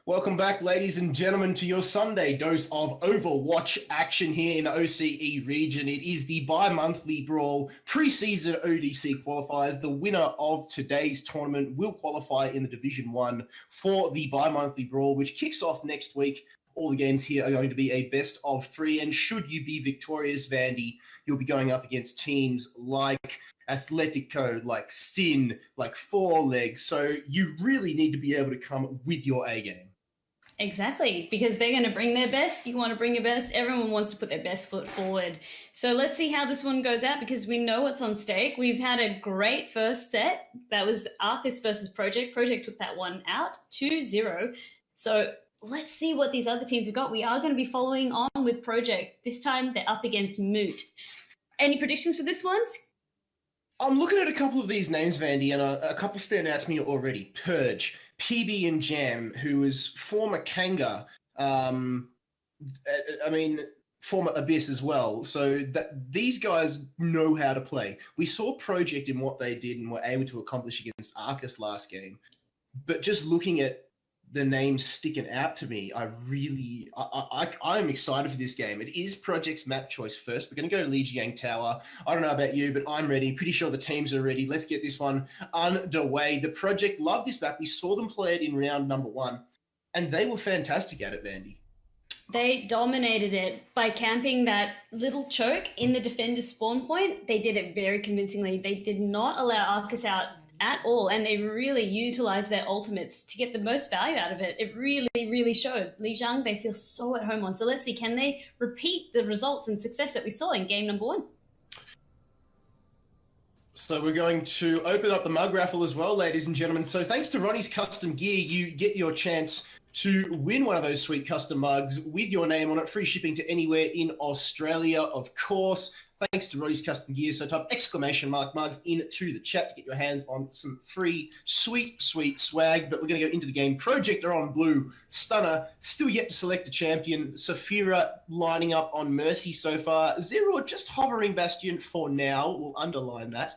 Welcome back, ladies and gentlemen, to your Sunday dose of Overwatch action here in the OCE region. It is the bi-monthly Brawl pre-season ODC qualifiers. The winner of today's tournament will qualify in the Division 1 for the bi-monthly Brawl, which kicks off next week. All the games here are going to be a best of 3, and should you be victorious, Vandy, you'll be going up against teams like Atletico, like Sin, like Four Legs. So you really need to be able to come with your A game. Exactly, because they're going to bring their best. You want to bring your best. Everyone wants to put their best foot forward. So let's see how this one goes out, because we know what's on stake. We've had a great first set. That was Arcus versus Project. Project took that one out 2-0. So let's see what these other teams have got. We are going to be following on with Project. This time they're up against Moot. Any predictions for this one? I'm looking at a couple of these names, Vandy, and a couple stand out to me already. Purge, PB and Jam, who is former Kanga, former Abyss as well. So these guys know how to play. We saw Project in what they did and were able to accomplish against Arcus last game. But just looking at the names sticking out to me, I'm excited for this game. It is Project's map choice first. We're going to go to Lijiang Tower. I don't know about you, but I'm ready. Pretty sure the teams are ready. Let's get this one underway. The Project love this map. We saw them play it in round number 1, and they were fantastic at it, Vandy. They dominated it by camping that little choke in the defender's spawn point. They did it very convincingly. They did not allow Arcus out at all, and they really utilized their ultimates to get the most value out of it. It really, really showed. Lijiang, they feel so at home on. So let's see, can they repeat the results and success that we saw in game number 1? So we're going to open up the mug raffle as well, ladies and gentlemen. So thanks to Ronnie's Custom Gear, you get your chance to win one of those sweet custom mugs with your name on it. Free shipping to anywhere in Australia, of course. Thanks to Roddy's Custom Gear. So type !mug into the chat to get your hands on some free, sweet swag. But we're going to go into the game. Project are on blue. Stunner still yet to select a champion. Saphira lining up on Mercy so far. Zero just hovering Bastion for now. We'll underline that.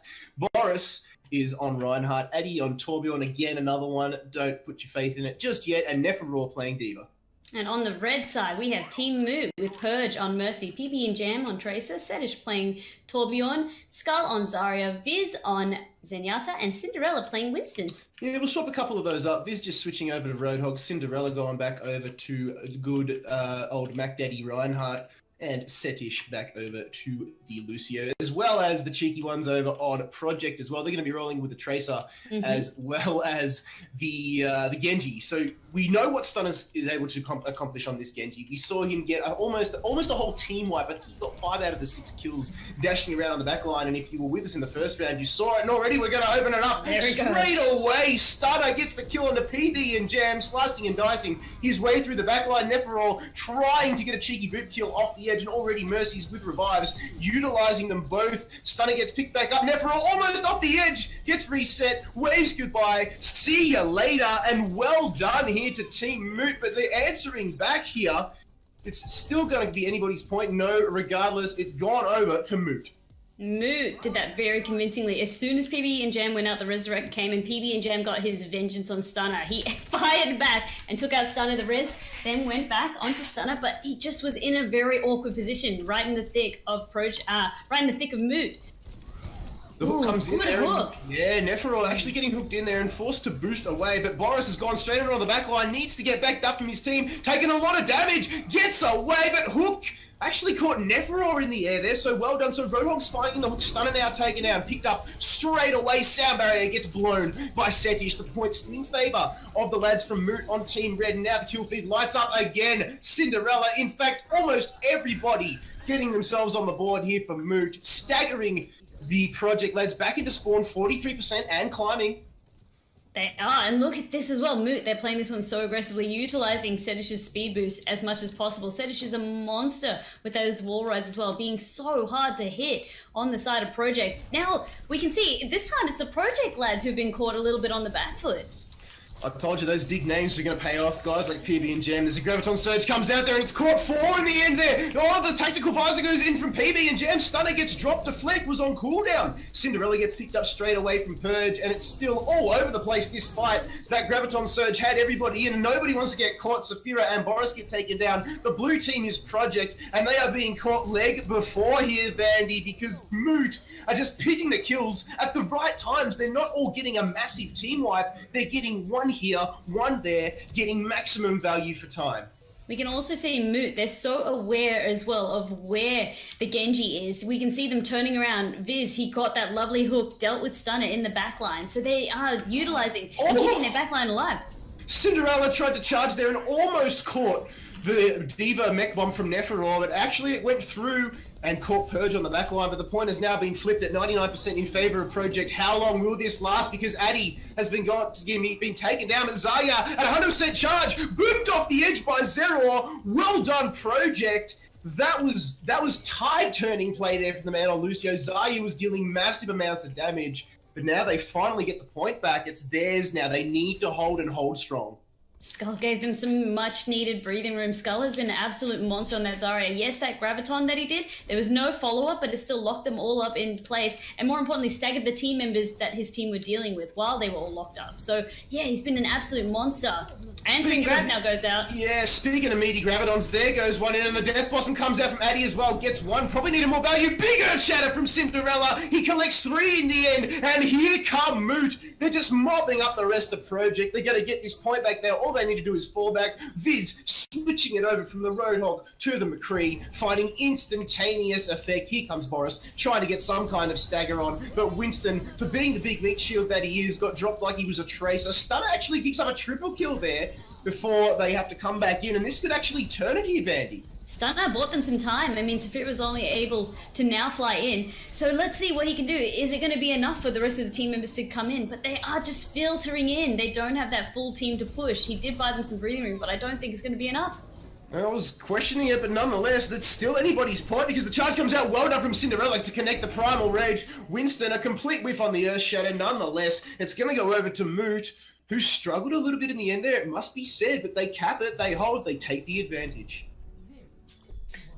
Boris is on Reinhardt. Addy on Torbjorn. Again, another one. Don't put your faith in it just yet. And Neferraw playing Diva. And on the red side, we have Team Moot with Purge on Mercy, PB and Jam on Tracer, Setish playing Torbjorn, Skull on Zarya, Viz on Zenyatta, and Cinderella playing Winston. Yeah, we'll swap a couple of those up. Viz just switching over to Roadhog, Cinderella going back over to good old Mac Daddy Reinhardt, and Setish back over to the Lucio, as well as the cheeky ones over on Project as well. They're going to be rolling with the Tracer as well as the Genji. So we know what Stunner is able to accomplish on this Genji. We saw him get almost a whole team wipe. I think he got 5 out of the 6 kills dashing around on the back line. And if you were with us in the first round, you saw it. And already we're going to open it up. Straight away, Stunner gets the kill on the PB and Jam, slicing and dicing his way through the back line. Neferraw trying to get a cheeky boot kill off the edge, and already Mercy's with revives, utilizing them both. Stunner gets picked back up. Neferraw almost off the edge, gets reset, waves goodbye, see ya later, and well done here to Team Moot. But they're answering back here. It's still going to be anybody's point. No, regardless, it's gone over to Moot. Moot did that very convincingly. As soon as PB and Jam went out, the Resurrect came, and PB and Jam got his vengeance on Stunner. He fired back and took out Stunner, the Res, then went back onto Stunner, but he just was in a very awkward position, right in the thick of Moot. The hook comes in there. Hook. Yeah, Neferraw actually getting hooked in there and forced to boost away, but Boris has gone straight on the back line, needs to get backed up from his team, taking a lot of damage, gets away, but Hook actually caught Neferraw in the air there, so well done. So Roadhog's finding the Hook, Stunner now taken out, picked up straight away. Sound barrier gets blown by Setish. The points in favour of the lads from Moot on Team Red. And now the kill feed lights up again. Cinderella, in fact, almost everybody getting themselves on the board here for Moot, staggering the Project lads back into spawn, 43% and climbing. They are, and look at this as well. Moot, they're playing this one so aggressively, utilizing Setish's speed boost as much as possible. Setish is a monster with those wall rides as well, being so hard to hit on the side of Project. Now, we can see, this time it's the Project lads who've been caught a little bit on the back foot. I told you those big names were going to pay off, guys like PB and Jam. There's a Graviton Surge comes out there and it's caught 4 in the end there. Oh, the tactical visor goes in from PB and Jam. Stunner gets dropped. Deflect was on cooldown. Cinderella gets picked up straight away from Purge, and it's still all over the place, this fight. That Graviton Surge had everybody in and nobody wants to get caught. Saphira and Boris get taken down. The blue team is Project, and they are being caught leg before here, Vandy, because Moot are just picking the kills at the right times. They're not all getting a massive team wipe. They're getting one here, one there, getting maximum value for time. We can also see Moot, they're so aware as well of where the Genji is. We can see them turning around. Viz, he got that lovely hook, dealt with Stunner in the backline. So they are utilizing and keeping their backline alive. Cinderella tried to charge there and almost caught the Diva mech bomb from Neferor, but actually it went through and caught Purge on the backline, but the point has now been flipped at 99% in favor of Project. How long will this last? Because Addy has been taken down at Zaya at 100% charge, booped off the edge by Zeror. Well done, Project. That was tide-turning play there from the man on Lucio. Zaya was dealing massive amounts of damage, but now they finally get the point back. It's theirs now. They need to hold and hold strong. Skull gave them some much-needed breathing room. Skull has been an absolute monster on that Zarya. Yes, that Graviton that he did, there was no follow-up, but it still locked them all up in place, and more importantly, staggered the team members that his team were dealing with while they were all locked up. So, yeah, he's been an absolute monster. Answering grab now goes out. Yeah, speaking of meaty Gravitons, there goes one in, and the Death Blossom comes out from Addy as well, gets one, probably needed more value. Big Earth Shatter from Cinderella, he collects 3 in the end, and here come Moot. They're just mopping up the rest of Project. They're going to get this point back there. All they need to do is fall back. Viz switching it over from the Roadhog to the McCree, finding instantaneous effect. Here comes Boris, trying to get some kind of stagger on, but Winston, for being the big meat shield that he is, got dropped like he was a tracer. Stunner actually picks up a triple kill there before they have to come back in, and this could actually turn it here, Vandy. Stunner bought them some time. I mean, Saphira was only able to now fly in. So let's see what he can do. Is it going to be enough for the rest of the team members to come in? But they are just filtering in. They don't have that full team to push. He did buy them some breathing room, but I don't think it's going to be enough. I was questioning it, but nonetheless, that's still anybody's point because the charge comes out well done from Cinderella to connect the Primal Rage. Winston, a complete whiff on the Earth Shatter. Nonetheless, it's going to go over to Moot, who struggled a little bit in the end there, it must be said, but they cap it, they hold, they take the advantage.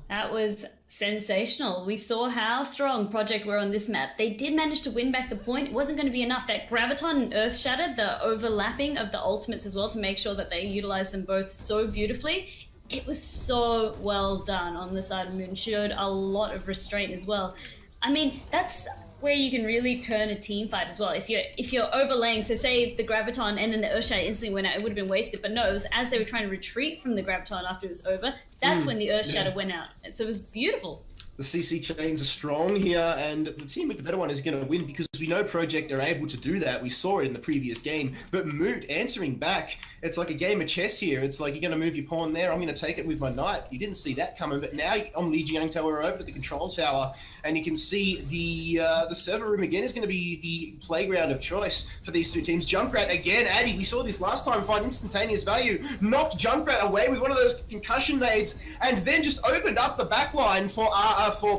That was sensational. We saw how strong Project were on this map. They did manage to win back the point. It wasn't going to be enough. That Graviton and Earth Shatter, the overlapping of the ultimates as well to make sure that they utilize them both so beautifully. It was so well done on the side of Moon. Showed a lot of restraint as well. I mean, that's where you can really turn a team fight as well. If you're overlaying, so say the Graviton and then the Earth Shatter instantly went out, it would have been wasted. But no, it was as they were trying to retreat from the Graviton after it was over, that's when the Earth Shatter went out. And so it was beautiful. The CC chains are strong here, and the team with the better one is going to win because we know Project are able to do that. We saw it in the previous game. But Moot answering back, it's like a game of chess here. It's like you're going to move your pawn there, I'm going to take it with my knight. You didn't see that coming, but now on Li Jiangtao, we're over to the control tower, and you can see the server room again is going to be the playground of choice for these two teams. Junkrat again, Addy, we saw this last time, find instantaneous value, knocked Junkrat away with one of those concussion nades, and then just opened up the backline for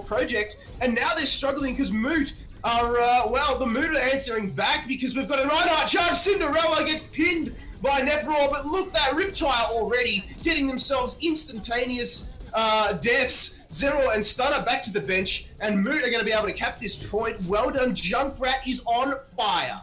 Project, and now they're struggling because Moot are, the Moot are answering back because we've got a Reinhardt charge. Cinderella gets pinned by Neferor, but look, that Riptire already getting themselves instantaneous deaths. Zero and Stunner back to the bench, and Moot are going to be able to cap this point. Well done, Junkrat is on fire.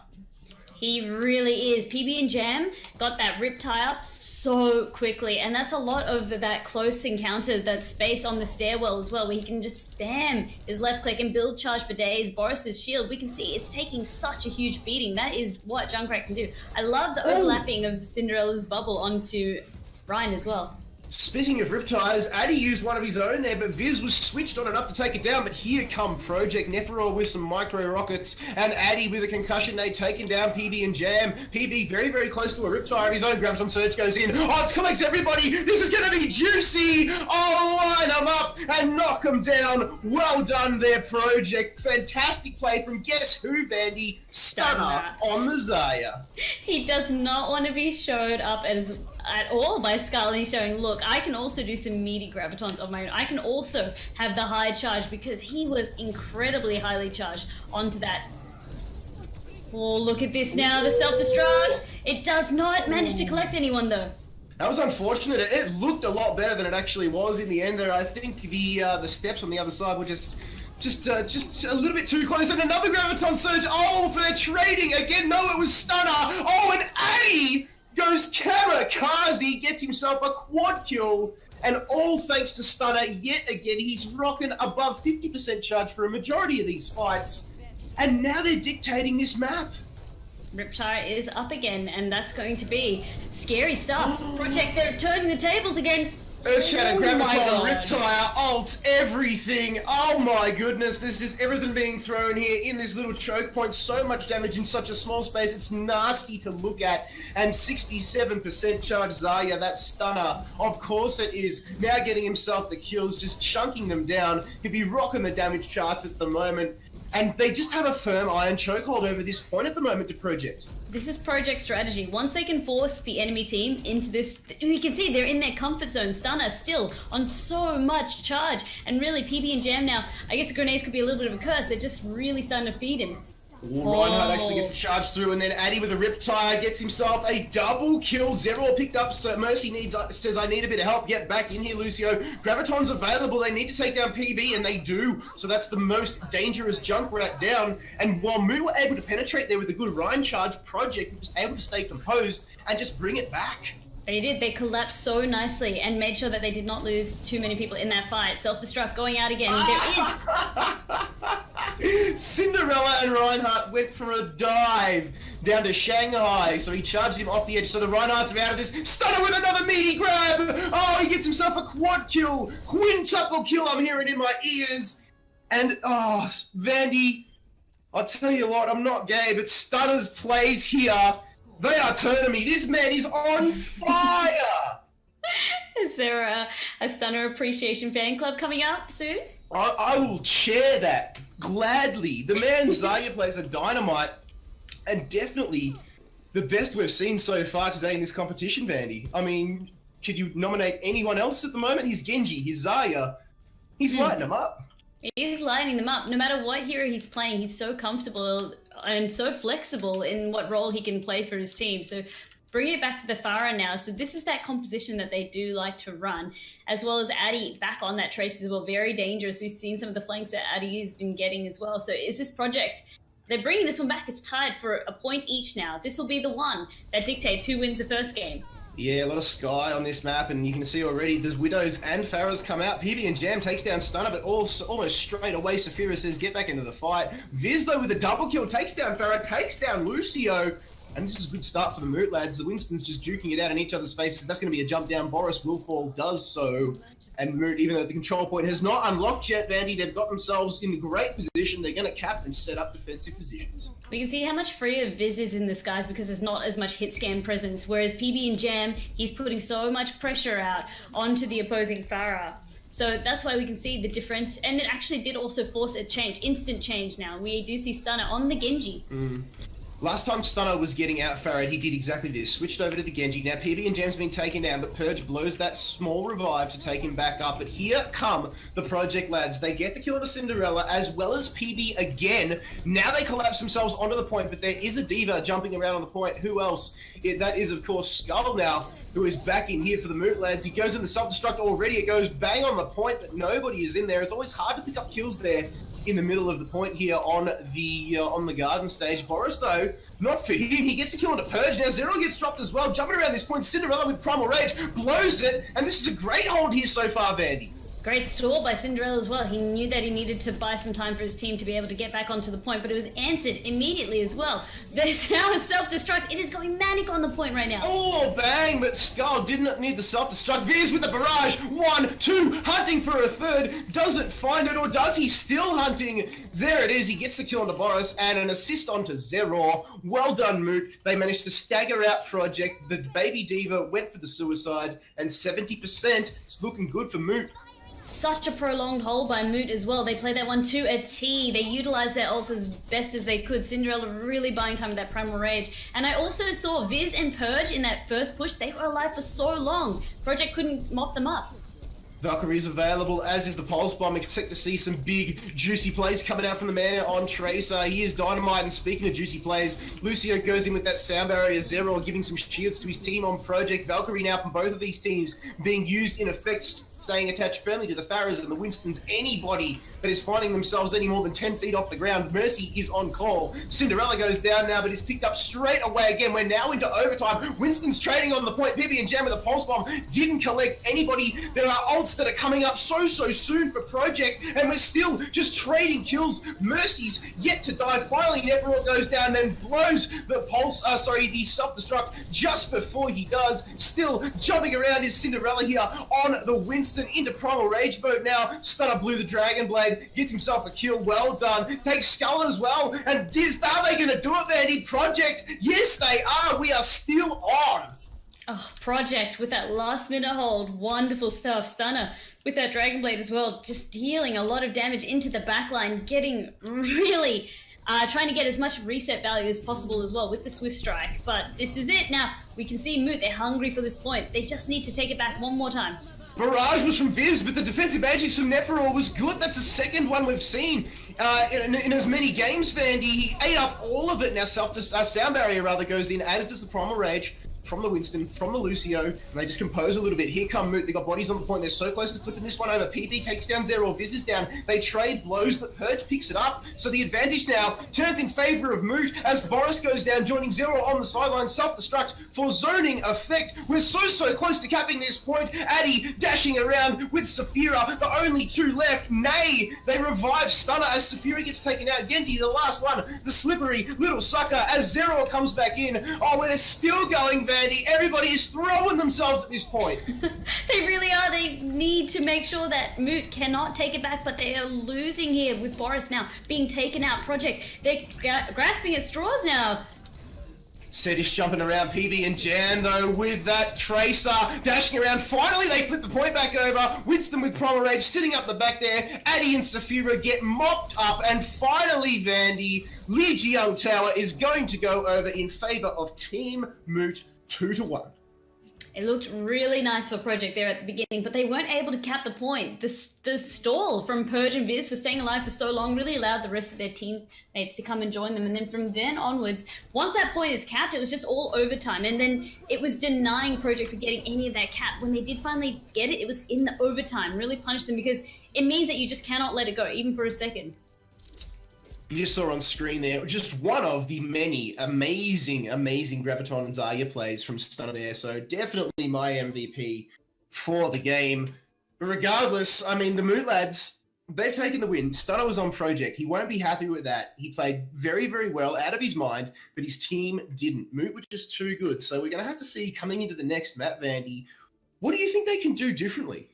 He really is. PB and Jam got that Riptide up so quickly, and that's a lot of that close encounter, that space on the stairwell as well, where he can just spam his left click and build charge for days. Boris's shield, we can see it's taking such a huge beating. That is what Junkrat can do. I love the overlapping of Cinderella's bubble onto Ryan as well. Speaking of Riptires, Addy used one of his own there, but Viz was switched on enough to take it down, but here come Project. Neferor with some micro rockets, and Addy with a concussion nade taking down PB and Jam. PB very, very close to a Riptire of his own. Graviton Surge goes in. Oh, it collects everybody. This is going to be juicy. Oh, line them up and knock them down. Well done there, Project. Fantastic play from guess who, Vandy? Stunner on the Zaya. He does not want to be showed up at all by Skull. He's showing, look, I can also do some meaty Gravitons of my own. I can also have the high charge, because he was incredibly highly charged onto that. Oh, look at this now, the self-destruct. It does not manage to collect anyone though. That was unfortunate. It looked a lot better than it actually was in the end there. I think the steps on the other side were just a little bit too close. And another Graviton Surge. Oh, for their trading. Again, no, it was Stunner. Oh, and Addy goes kamikaze, gets himself a quad kill. And all thanks to Stunner, yet again, he's rocking above 50% charge for a majority of these fights. And now they're dictating this map. Riptire is up again, and that's going to be scary stuff. Project, they're turning the tables again. Earthshatter, Oh my Graviton, God. Riptire, ults, everything. Oh my goodness, there's just everything being thrown here in this little choke point. So much damage in such a small space, it's nasty to look at. And 67% charge Zarya, that Stunner. Of course it is. Now getting himself the kills, just chunking them down. He'll be rocking the damage charts at the moment. And they just have a firm iron chokehold over this point at the moment to Project. This is Project strategy. Once they can force the enemy team into this, we can see they're in their comfort zone. Stunner still on so much charge. And really, PB and Jam now, I guess the grenades could be a little bit of a curse. They're just really starting to feed him. Reinhardt actually gets a charge through, and then Addy with a Riptire gets himself a double kill. Zero picked up, so Mercy says, I need a bit of help. Get back in here, Lucio. Graviton's available. They need to take down PB, and they do. So that's the most dangerous Junkrat down. And while Moot were able to penetrate there with a good Ryan charge, Project was able to stay composed and just bring it back. They did. They collapsed so nicely and made sure that they did not lose too many people in that fight. Self-destruct going out again. There is... Cinderella and Reinhardt went for a dive down to Shanghai, so he charged him off the edge. So the Reinhardts are out of this. Stunner with another meaty grab. Oh, he gets himself a quad kill, quintuple kill. I'm hearing in my ears. And oh, Vandy, I'll tell you what, I'm not gay, but Stunner's plays here, they are turning me. This man is on fire. Is there a Stunner Appreciation fan club coming up soon? I will chair that gladly. The man Zarya plays a dynamite, and definitely the best we've seen so far today in this competition, Vandy. I mean, could you nominate anyone else at the moment? He's Genji, he's Zarya. He's lighting them up. He is lighting them up. No matter what hero he's playing, he's so comfortable and so flexible in what role he can play for his team. So bring it back to the Pharah now. So this is that composition that they do like to run, as well as Addy back on that Trace as well. Very dangerous. We've seen some of the flanks that Addy has been getting as well. So is this Project, they're bringing this one back. It's tied for a point each now. This will be the one that dictates who wins the first game. Yeah, a lot of Sky on this map, and you can see already there's Widows and Pharahs come out. PB and Jam takes down Stunner, but also almost straight away Saphira says, get back into the fight. Viz, though, with a double kill, takes down Pharah, takes down Lucio. And this is a good start for the Moot lads. The Winston's just duking it out in each other's faces. That's going to be a jump down. Boris Willfall does so. And Moot, even though the control point has not unlocked yet, Vandy, they've got themselves in a great position. They're going to cap and set up defensive positions. We can see how much freer Viz is in this, guys, because there's not as much hit scan presence. Whereas PB and Jam, he's putting so much pressure out onto the opposing Pharah. So that's why we can see the difference. And it actually did also force a change, instant change now. We do see Stunner on the Genji. Last time Stunner was getting out Farad, he did exactly this. Switched over to the Genji. Now PB and Jam's been taken down, but Purge blows that small revive to take him back up. But here come the Project lads. They get the kill to Cinderella, as well as PB again. Now they collapse themselves onto the point, but there is a Diva jumping around on the point. Who else? That is, of course, Skull now, who is back in here for the Moot lads. He goes in the self-destruct already. It goes bang on the point, but nobody is in there. It's always hard to pick up kills there in the middle of the point here on the garden stage. Boris, though, not for him. He gets a kill on a Purge. Now Zero gets dropped as well. Jumping around this point, Cinderella with Primal Rage blows it, and this is a great hold here so far, Vandy. Great stall by Cinderella as well. He knew that he needed to buy some time for his team to be able to get back onto the point, but it was answered immediately as well. There's now a self-destruct. It is going manic on the point right now. Oh, bang, but Skull didn't need the self-destruct. Veers with the barrage. 1, 2, hunting for a third. Doesn't find it, or does he? Still hunting. There it is. He gets the kill on the Boris, and an assist onto Zero. Well done, Moot. They managed to stagger out Project. The baby Diva went for the suicide, and 70%. It's looking good for Moot. Such a prolonged hold by Moot as well. They played that one to a T. They utilized their ults as best as they could. Cinderella really buying time with that Primal Rage. And I also saw Viz and Purge in that first push. They were alive for so long. Project couldn't mop them up. Valkyrie's available, as is the Pulse Bomb. Expect to see some big, juicy plays coming out from the man on Tracer. He is dynamite, and speaking of juicy plays, Lucio goes in with that sound barrier Zero, giving some shields to his team on Project. Valkyrie now from both of these teams being used in effect, staying attached firmly to the Pharahs and the Winstons. Anybody that is finding themselves any more than 10 feet off the ground, Mercy is on call. Cinderella goes down now, but is picked up straight away again. We're now into overtime. Winston's trading on the point. Pibby and Jam with a Pulse Bomb didn't collect anybody. There are ults that are coming up so soon for Project, and we're still just trading kills. Mercy's yet to die. Finally, Neferor goes down and blows the the self-destruct just before he does. Still jumping around is Cinderella here on the Winston into Primal Rage mode now. Stunner blew the Dragon Blade, gets himself a kill. Well done. Takes Skull as well. And are they going to do it, Vandy? Project? Yes, they are. We are still on. Oh, Project with that last minute hold. Wonderful stuff. Stunner with that Dragon Blade as well. Just dealing a lot of damage into the backline. Getting really... trying to get as much reset value as possible as well with the Swift Strike. But this is it. Now, we can see Moot. They're hungry for this point. They just need to take it back one more time. Barrage was from Viz, but the defensive magic from Neferor was good. That's the second one we've seen in as many games, Vandy. He ate up all of it. Now sound barrier rather goes in, as does the Primal Rage from the Winston, from the Lucio, and they just compose a little bit. Here come Moot. They got bodies on the point. They're so close to flipping this one over. PP takes down Zero. Viz is down. They trade blows, but Purge picks it up. So the advantage now turns in favor of Moot as Boris goes down, joining Zero on the sideline. Self-destruct for zoning effect. We're so close to capping this point. Addy dashing around with Saphira. The only two left. Nay, they revive Stunner as Saphira gets taken out. Genji, the last one. The slippery little sucker as Zero comes back in. Oh, we're still going, Vandy. Everybody is throwing themselves at this point. They really are. They need to make sure that Moot cannot take it back, but they are losing here with Boris now being taken out. Project, they're grasping at straws now. Setish jumping around, PB and Jan though with that Tracer dashing around. Finally they flip the point back over. Winston with Primal Rage sitting up the back there. Addy and Saphira get mopped up, and finally Vandy, Li Jiang Tower is going to go over in favor of Team Moot 2-1. It looked really nice for Project there at the beginning, but they weren't able to cap the point. The stall from Purge and Viz for staying alive for so long really allowed the rest of their teammates to come and join them. And then from then onwards, once that point is capped, it was just all overtime. And then it was denying Project for getting any of that cap. When they did finally get it, it was in the overtime. Really punished them because it means that you just cannot let it go, even for a second. You just saw on screen there just one of the many amazing Graviton and Zarya plays from Stunner there. So definitely my MVP for the game. But regardless, I mean, the Moot lads, they've taken the win. Stunner was on Project. He won't be happy with that. He played very well, out of his mind, but his team didn't. Moot was just too good. So we're going to have to see coming into the next map, Vandy, what do you think they can do differently?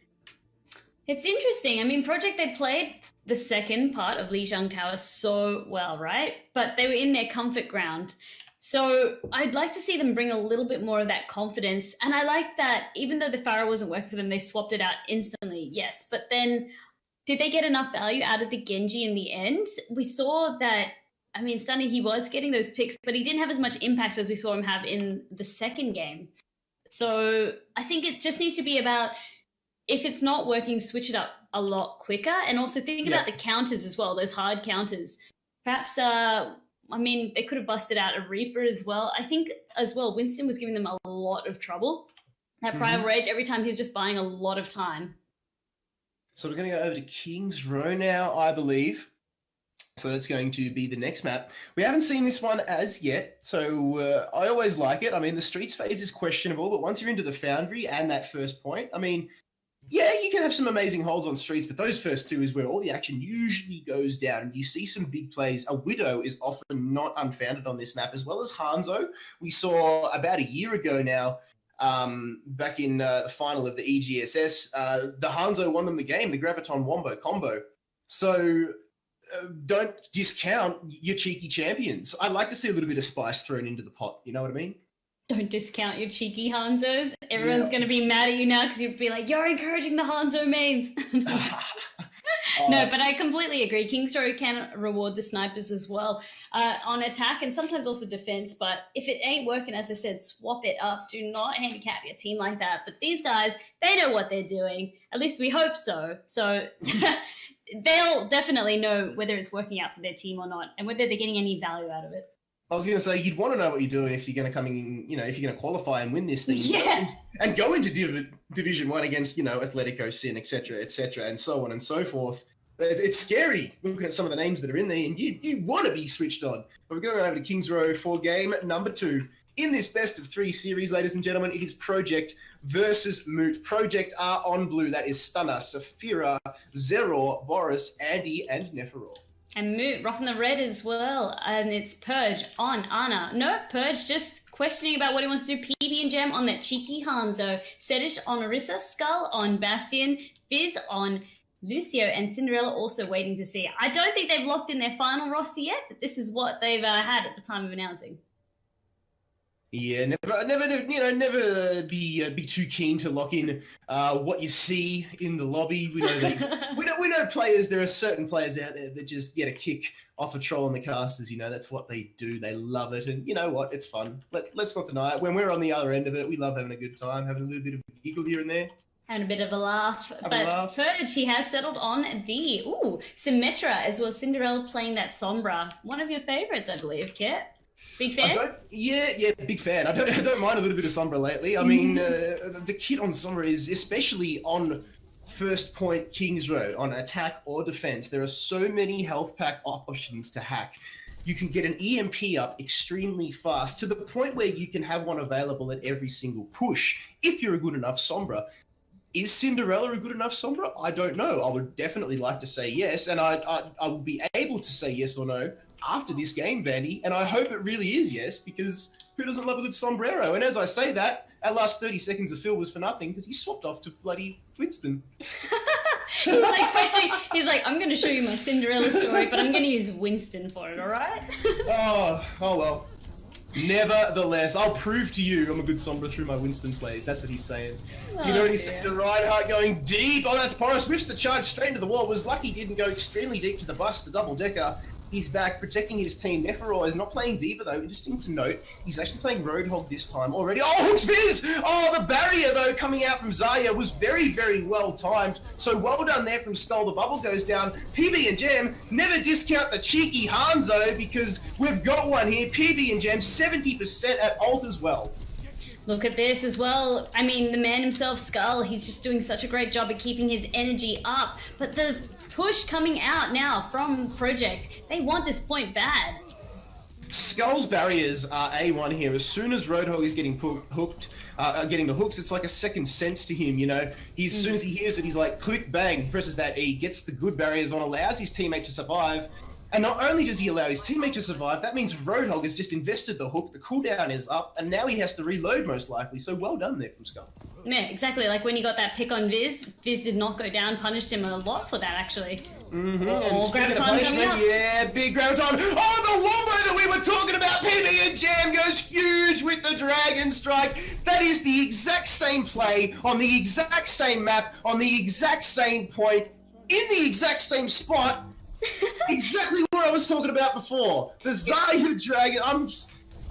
It's interesting. I mean, Project, they played the second part of Lijiang Tower so well, right? But they were in their comfort ground. So I'd like to see them bring a little bit more of that confidence. And I like that even though the Pharah wasn't working for them, they swapped it out instantly, yes. But then did they get enough value out of the Genji in the end? We saw that, I mean, Sunny, he was getting those picks, but he didn't have as much impact as we saw him have in the second game. So I think it just needs to be about, if it's not working, switch it up a lot quicker. And also think about the counters as well, those hard counters. Perhaps, I mean, they could have busted out a Reaper as well. I think as well, Winston was giving them a lot of trouble. That Primal Rage, every time he was just buying a lot of time. So we're going to go over to King's Row now, I believe. So that's going to be the next map. We haven't seen this one as yet, so I always like it. I mean, the Streets phase is questionable, but once you're into the Foundry and that first point, I mean, yeah, you can have some amazing holds on Streets, but those first two is where all the action usually goes down. And you see some big plays. A Widow is often not unfounded on this map, as well as Hanzo. We saw about a year ago now, back in the final of the EGSS, the Hanzo won them the game, the Graviton Wombo combo. So don't discount your cheeky champions. I'd like to see a little bit of spice thrown into the pot. You know what I mean? Don't discount your cheeky Hanzos. Everyone's going to be mad at you now because you'd be like, you're encouraging the Hanzo mains. No, but I completely agree. Kingsrow can reward the snipers as well on attack and sometimes also defense. But if it ain't working, as I said, swap it up. Do not handicap your team like that. But these guys, they know what they're doing. At least we hope so. So they'll definitely know whether it's working out for their team or not and whether they're getting any value out of it. I was going to say, you'd want to know what you're doing if you're going to come in, if you're going to qualify and win this thing. Yeah. And go into Division 1 against, Atletico, Sin, etc., and so on and so forth. It's scary looking at some of the names that are in there, and you want to be switched on. But we're going over to Kings Row for game number 2. In this best of 3 series, ladies and gentlemen, it is Project versus Moot. Project are on blue. That is Stunner, Saphira, Zeror, Boris, Andy, and Neferor. And Moot rocking the red as well. And it's Purge on Ana. No, Purge just questioning about what he wants to do. PB and Gem on that cheeky Hanzo. Setish on Orisa. Skull on Bastion. Fizz on Lucio. And Cinderella also waiting to see. I don't think they've locked in their final roster yet, but this is what they've had at the time of announcing. Yeah, never be too keen to lock in what you see in the lobby. We know players. There are certain players out there that just get a kick off a troll on the casters. That's what they do. They love it, and you know what? It's fun. Let's not deny it. When we're on the other end of it, we love having a good time, having a little bit of a giggle here and there. Having a bit of a laugh. Purge, he has settled on the Symmetra as well. Cinderella playing that Sombra. One of your favourites, I believe, Kit. Big fan? Yeah, big fan. I don't mind a little bit of Sombra lately. I mean, the kit on Sombra is, especially on first point Kings Road, on attack or defense, there are so many health pack options to hack. You can get an EMP up extremely fast to the point where you can have one available at every single push if you're a good enough Sombra. Is Cinderella a good enough Sombra? I don't know. I would definitely like to say yes, and I will be able to say yes or no after this game, Vandy, and I hope it really is yes, because who doesn't love a good sombrero? And as I say that, our last 30 seconds of Phil was for nothing because he swapped off to bloody Winston. He's like, I'm going to show you my Cinderella story, but I'm going to use Winston for it, all right? oh well. Nevertheless, I'll prove to you I'm a good Sombra through my Winston plays. That's what he's saying. You see the Reinhardt going deep. Oh, that's Boris. Whiffs the charge straight into the wall. Was lucky he didn't go extremely deep to the bus, the double-decker. He's back protecting his team. Neferor is not playing Diva, though. Interesting to note, he's actually playing Roadhog this time already. Oh, Hooks Fizz! Oh, the barrier, though, coming out from Zarya was very, very well timed. So well done there from Skull. The bubble goes down. PB and Gem, never discount the cheeky Hanzo, because we've got one here. PB and Gem, 70% at ult as well. Look at this as well. I mean, the man himself, Skull, he's just doing such a great job at keeping his energy up. But the push coming out now from Project, they want this point bad. Skull's barriers are A1 here. As soon as Roadhog is getting hooked, getting the hooks, it's like a second sense to him, As soon as he hears it, he's like, click, bang, he presses that E, gets the good barriers on, allows his teammate to survive. And not only does he allow his teammate to survive, that means Roadhog has just invested the hook, the cooldown is up, and now he has to reload most likely. So well done there from Skull. Yeah, exactly. Like when he got that pick on Viz did not go down, punished him a lot for that, actually. Mm-hmm. And speaking of punishment, yeah, big Graviton. Oh, the wombo that we were talking about, PB and Jam goes huge with the Dragon Strike. That is the exact same play, on the exact same map, on the exact same point, in the exact same spot. Exactly what I was talking about before. The Zarya Dragon.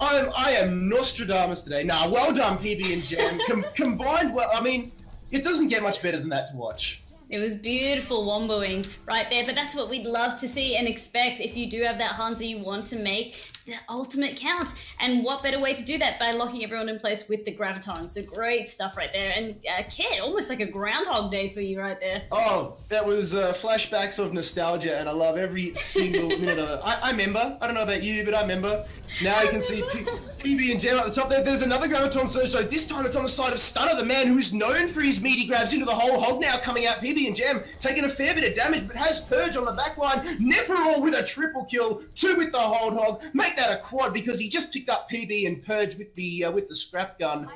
I am Nostradamus today. Nah, well done, PB and Jam. Combined, well, I mean, it doesn't get much better than that to watch. It was beautiful womboing right there, but that's what we'd love to see and expect if you do have that Hanzo you want to make the ultimate count. And what better way to do that by locking everyone in place with the Graviton. So great stuff right there. And Kit, almost like a Groundhog Day for you right there. Oh, that was flashbacks of nostalgia, and I love every single minute of it. I remember. I don't know about you, but I remember. Now you can see PB and Gem at the top there. There's another Graviton Surge, though. This time it's on the side of Stunner, the man who's known for his meaty grabs into the whole hog now coming out. PB and Gem taking a fair bit of damage, but has Purge on the back line. Neferor with a triple kill, 2 with the hold hog. Make that a quad because he just picked up PB and Purge with the scrap gun.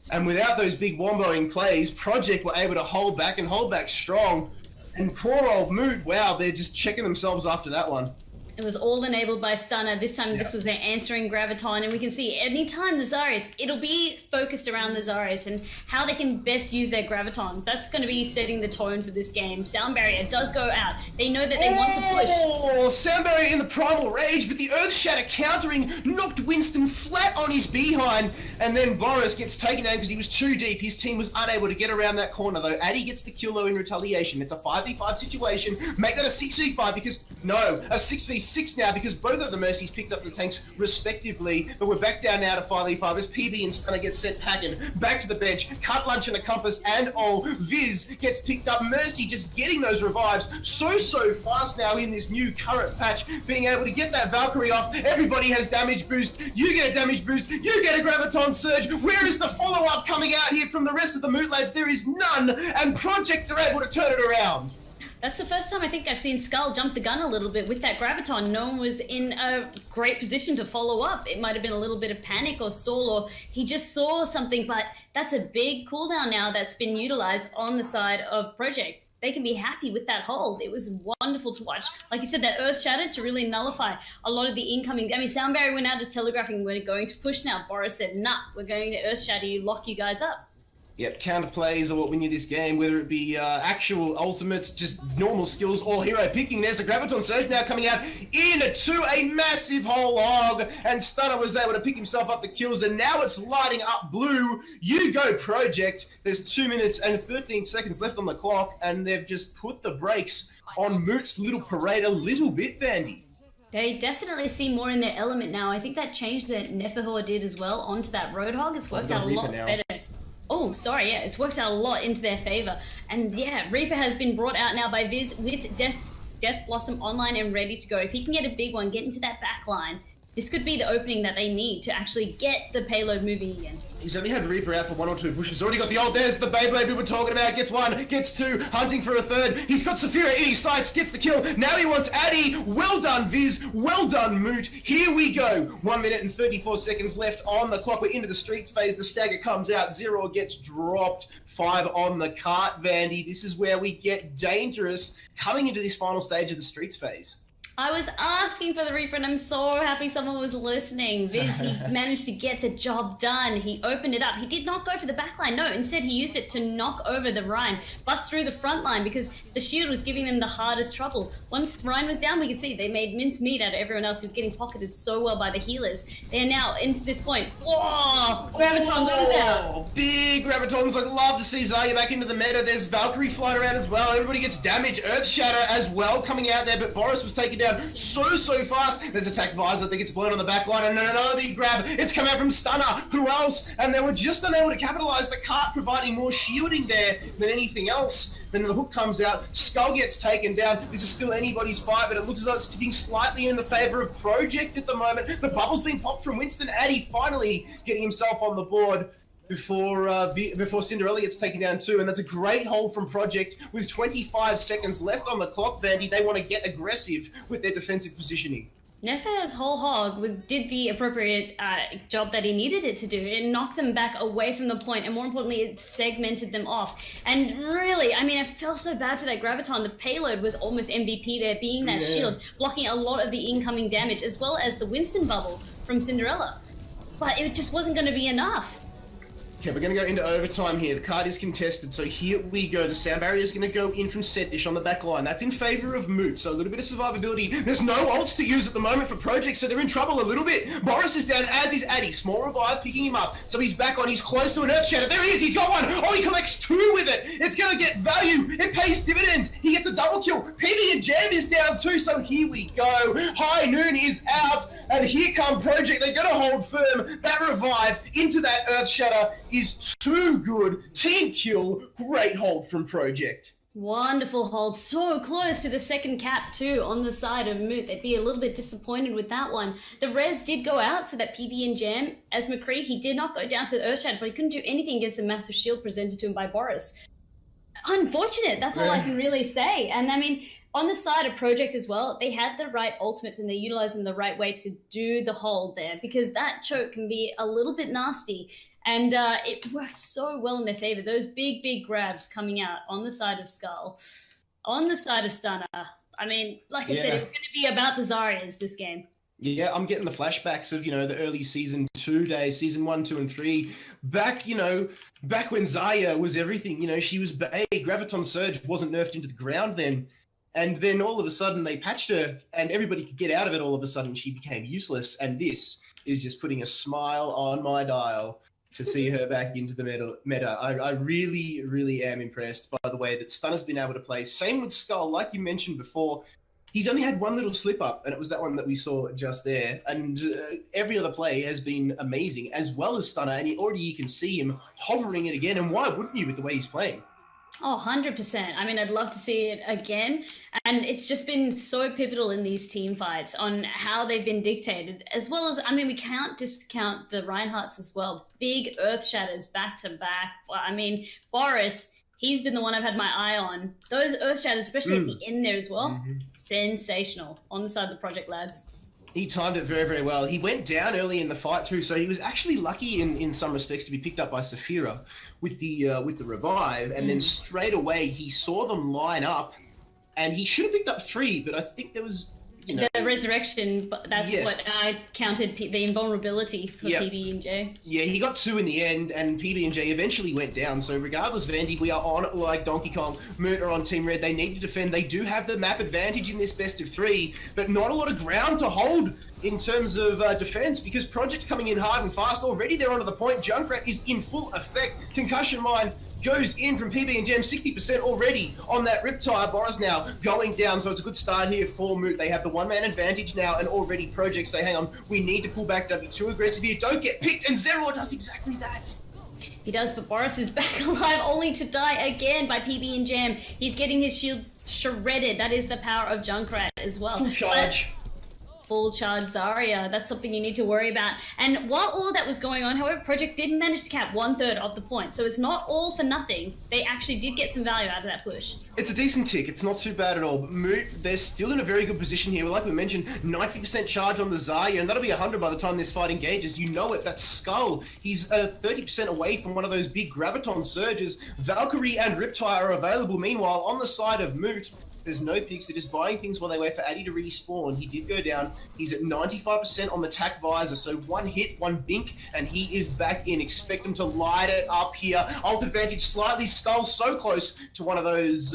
And without those big womboing plays, Project were able to hold back strong. And poor old Moot, wow, they're just checking themselves after that one. It was all enabled by Stunner. This time, this was their answering Graviton, and we can see anytime the Zarya's, it'll be focused around the Zarya's and how they can best use their Gravitons. That's going to be setting the tone for this game. Sound Barrier does go out. They know that they want to push. Oh, Sound Barrier in the primal rage, but the Earth Shatter countering knocked Winston flat on his behind, and then Boris gets taken down because he was too deep. His team was unable to get around that corner, though. Addy gets the kill, though, in retaliation. It's a 5v5 situation. Make that a 6v5 because, no, a 6v6 now because both of the Mercies picked up the tanks respectively, but we're back down now to 5v5 as PB and Stunner gets sent packing back to the bench. Cut Lunch and a Compass and Viz gets picked up. Mercy just getting those revives so fast now in this new current patch, being able to get that Valkyrie off. Everybody has damage boost. You get a damage boost. You get a Graviton Surge. Where is the follow-up coming out here from the rest of the Moot lads? There is none, and Project are able to turn it around. That's the first time I think I've seen Skull jump the gun a little bit with that Graviton. No one was in a great position to follow up. It might have been a little bit of panic or stall, or he just saw something, but that's a big cooldown now that's been utilized on the side of Project. They can be happy with that hold. It was wonderful to watch. Like you said, that Earth Shatter to really nullify a lot of the incoming. I mean, Sound Barrier went out as telegraphing, we're going to push now. Boris said, nah, we're going to Earth Shatter you, lock you guys up. Yep, counterplays are what win you this game, whether it be actual ultimates, just normal skills, or hero picking. There's a Graviton Surge now coming out into a massive whole hog, and Stunner was able to pick himself up the kills, and now it's lighting up blue. You go, Project. There's 2 minutes and 13 seconds left on the clock, and they've just put the brakes on Moot's little parade a little bit, Vandy. They definitely seem more in their element now. I think that change that Neferhor did as well onto that Roadhog, it's worked out a lot better. Oh, sorry, yeah, it's worked out a lot into their favor. And yeah, Reaper has been brought out now by Viz with Death Blossom online and ready to go. If he can get a big one, get into that back line, this could be the opening that they need to actually get the payload moving again. He's only had Reaper out for 1 or 2 pushes. Already got the ult. There's the Beyblade we were talking about. Gets 1, gets 2, hunting for a 3rd. He's got Saphira in his sights, gets the kill. Now he wants Addy. Well done, Viz. Well done, Moot. Here we go. 1 minute and 34 seconds left on the clock. We're into the streets phase. The stagger comes out. 0 gets dropped. 5 on the cart, Vandy. This is where we get dangerous coming into this final stage of the streets phase. I was asking for the Reaper, and I'm so happy someone was listening. Viz, he managed to get the job done. He opened it up. He did not go for the back line. No, instead he used it to knock over the Rhine, bust through the front line because the shield was giving them the hardest trouble. Once Rhine was down, we could see they made mincemeat out of everyone else who's getting pocketed so well by the healers. They are now into this point. Whoa! Graviton goes out. Big Gravitons. I'd love to see Zarya back into the meta. There's Valkyrie flying around as well. Everybody gets damage. Earth Shatter as well coming out there, but Boris was taken down so fast. There's Attack Visor that gets blown on the back line, and another big grab. It's come out from Stunner. Who else? And they were just unable to capitalize. The cart providing more shielding there than anything else. Then the hook comes out. Skull gets taken down. This is still anybody's fight, but it looks as though it's tipping slightly in the favor of Project at the moment. The bubble's being popped from Winston. Addy finally getting himself on the board before Cinderella gets taken down too, and that's a great hold from Project with 25 seconds left on the clock, Vandy. They want to get aggressive with their defensive positioning. Nefer's whole hog did the appropriate job that he needed it to do. It knocked them back away from the point, and more importantly, it segmented them off. And really, I mean, I felt so bad for that Graviton. The payload was almost MVP there, being that shield, blocking a lot of the incoming damage, as well as the Winston bubble from Cinderella. But it just wasn't going to be enough. Okay, we're going to go into overtime here. The card is contested, so here we go. The Sound Barrier is going to go in from Setish on the back line. That's in favor of Moot, so a little bit of survivability. There's no ults to use at the moment for Project, so they're in trouble a little bit. Boris is down, as is Addy. Small revive picking him up, so he's back on. He's close to an Earth Shatter. There he is. He's got 1. Oh, he collects 2 with it. It's going to get value. It pays dividends. He gets a double kill. PB and Jam is down too, so here we go. High Noon is out, and here come Project. They're going to hold firm. That revive into that Earth Shatter is too good. Team kill. Great hold from Project. Wonderful hold. So close to the second cap too on the side of Moot. They'd be a little bit disappointed with that one. The res did go out so that PB and Jam, as McCree, he did not go down to the Earthshatter, but he couldn't do anything against the massive shield presented to him by Boris. Unfortunate. That's all I can really say. And I mean, on the side of Project as well, they had the right ultimates and they utilized them the right way to do the hold there, because that choke can be a little bit nasty. And it worked so well in their favor. Those big grabs coming out on the side of Skull, on the side of Stunner. I mean, like I said, it's going to be about the Zaryas this game. Yeah, I'm getting the flashbacks of, the early season 2 days, season 1, 2, and 3. Back when Zarya was everything, she was A, Graviton Surge wasn't nerfed into the ground then. And then all of a sudden they patched her and everybody could get out of it. All of a sudden she became useless. And this is just putting a smile on my dial to see her back into the meta. I really, really am impressed by the way that Stunner's been able to play. Same with Skull, like you mentioned before. He's only had one little slip up, and it was that one that we saw just there. And every other play has been amazing, as well as Stunner. And you can see him hovering it again. And why wouldn't you with the way he's playing? Oh, 100%. I mean, I'd love to see it again. And it's just been so pivotal in these team fights on how they've been dictated, as well as, I mean, we can't discount the Reinhardts as well. Big Earth Shatters back to back. I mean, Boris, he's been the one I've had my eye on. Those Earth Shatters, especially at the end there as well, sensational on the side of the Project lads. He timed it very, very well. He went down early in the fight too, so he was actually lucky in some respects to be picked up by Saphira with the revive, and then straight away he saw them line up, and he should have picked up 3, but I think there was the resurrection. That's what I counted the invulnerability for PB&J. Yeah, he got 2 in the end, and PB&J eventually went down. So regardless, Vandy, we are on like Donkey Kong. Moot are on Team Red. They need to defend. They do have the map advantage in this best of 3, but not a lot of ground to hold in terms of defense, because Project coming in hard and fast. Already they're onto the point. Junkrat is in full effect. Concussion Mine goes in from PB&J, 60% already on that Riptide. Boris now going down, so it's a good start here for Moot. They have the one-man advantage now, and already Project say, hang on, we need to pull back, don't be too aggressive here, don't get picked, and Zero does exactly that. He does, but Boris is back alive, only to die again by PB&J. He's getting his shield shredded. That is the power of Junkrat as well. Full charge. Full charge Zarya. That's something you need to worry about. And while all that was going on, however, Project did manage to cap 1/3 of the point. So it's not all for nothing. They actually did get some value out of that push. It's a decent tick. It's not too bad at all. But Moot, they're still in a very good position here. Like we mentioned, 90% charge on the Zarya, and that'll be 100 by the time this fight engages. You know it. That's Skull. He's 30% away from one of those big Graviton surges. Valkyrie and Riptide are available. Meanwhile, on the side of Moot, there's no picks. They're just buying things while they wait for Addy to respawn. He did go down. He's at 95% on the tack visor. So one hit, one bink, and he is back in. Expect him to light it up here. Ult advantage slightly. Skull so close to one of those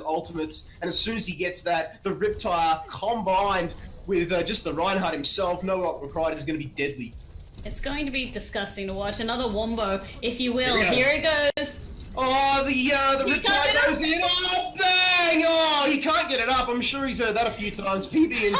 ultimates. And as soon as he gets that, the Riptide combined with just the Reinhardt himself, no ult required, is going to be deadly. It's going to be disgusting to watch. Another wombo, if you will. Here it goes. Oh, the Riptide goes in. Oh, bang! Oh, he can't get it up. I'm sure he's heard that a few times. PB and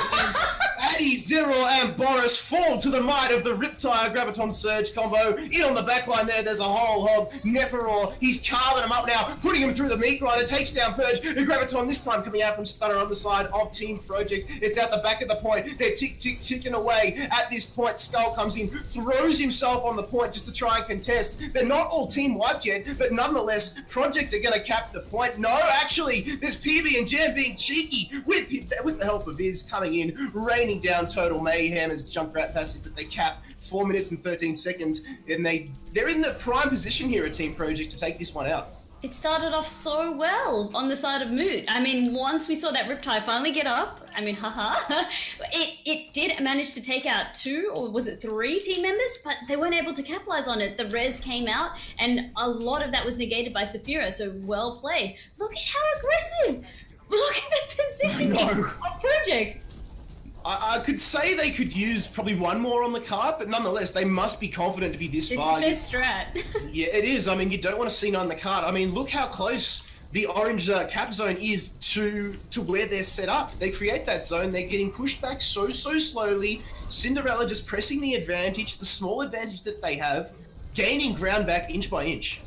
Addy, Zero, and Boris fall to the might of the Riptide Graviton Surge combo. In on the backline there's a whole hog. Neferor, he's carving him up now, putting him through the meat grinder, takes down Purge. The Graviton this time coming out from Stunner on the side of Team Project. It's out the back of the point. They're ticking away. At this point, Skull comes in, throws himself on the point just to try and contest. They're not all team wiped yet, but nonetheless, Project are going to cap the point. No, actually, there's PB and Jam being cheeky with the help of Iz coming in, raining down total mayhem as Junkrat passive, but they cap 4 minutes and 13 seconds, and they're in the prime position here at Team Project to take this one out. It started off so well on the side of Moot. I mean, once we saw that Riptide finally get up, I mean, haha, it did manage to take out 2, or was it 3 team members, but they weren't able to capitalize on it. The res came out, and a lot of that was negated by Saphira, so well played. Look at how aggressive! Look at the positioning of Project! I could say they could use probably one more on the card, but nonetheless, they must be confident to be this far. This is their strat. Yeah, it is. I mean, you don't want to see on the card. I mean, look how close the orange cap zone is to where they're set up. They create that zone. They're getting pushed back so slowly. Cinderella just pressing the advantage, the small advantage that they have, gaining ground back inch by inch.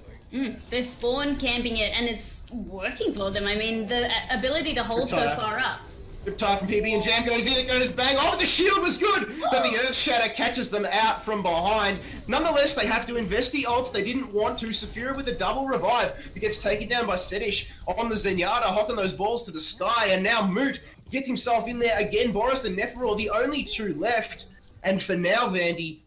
They're spawn camping it, and it's working for them. I mean, the ability to hold so far up. Riptide from PB and Jam goes in, it goes bang. Oh, the shield was good, but the Earth Shatter catches them out from behind. Nonetheless, they have to invest the ults. They didn't want to. Saphira with a double revive. He gets taken down by Setish on the Zenyatta, hocking those balls to the sky, and now Moot gets himself in there again. Boris and Neferor, the only 2 left. And for now, Vandy,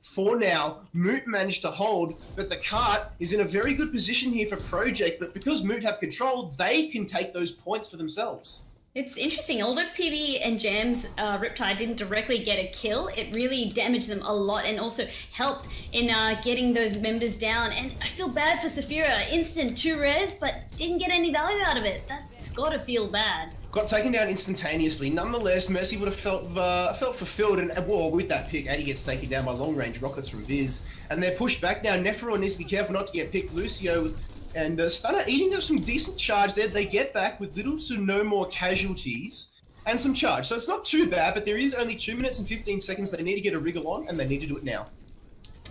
Moot managed to hold, but the cart is in a very good position here for Project, but because Moot have control, they can take those points for themselves. It's interesting. Although PB and Jam's Riptide didn't directly get a kill, it really damaged them a lot and also helped in getting those members down. And I feel bad for Saphira. Instant 2 rares, but didn't get any value out of it. That's gotta feel bad. Got taken down instantaneously. Nonetheless, Mercy would have felt fulfilled, and well, with that pick, Addy gets taken down by long-range rockets from Viz, and they're pushed back now. Nephro needs to be careful not to get picked. Lucio and Stunner eating up some decent charge there. They get back with little to no more casualties and some charge. So it's not too bad, but there is only 2 minutes and 15 seconds. They need to get a wriggle on, and they need to do it now.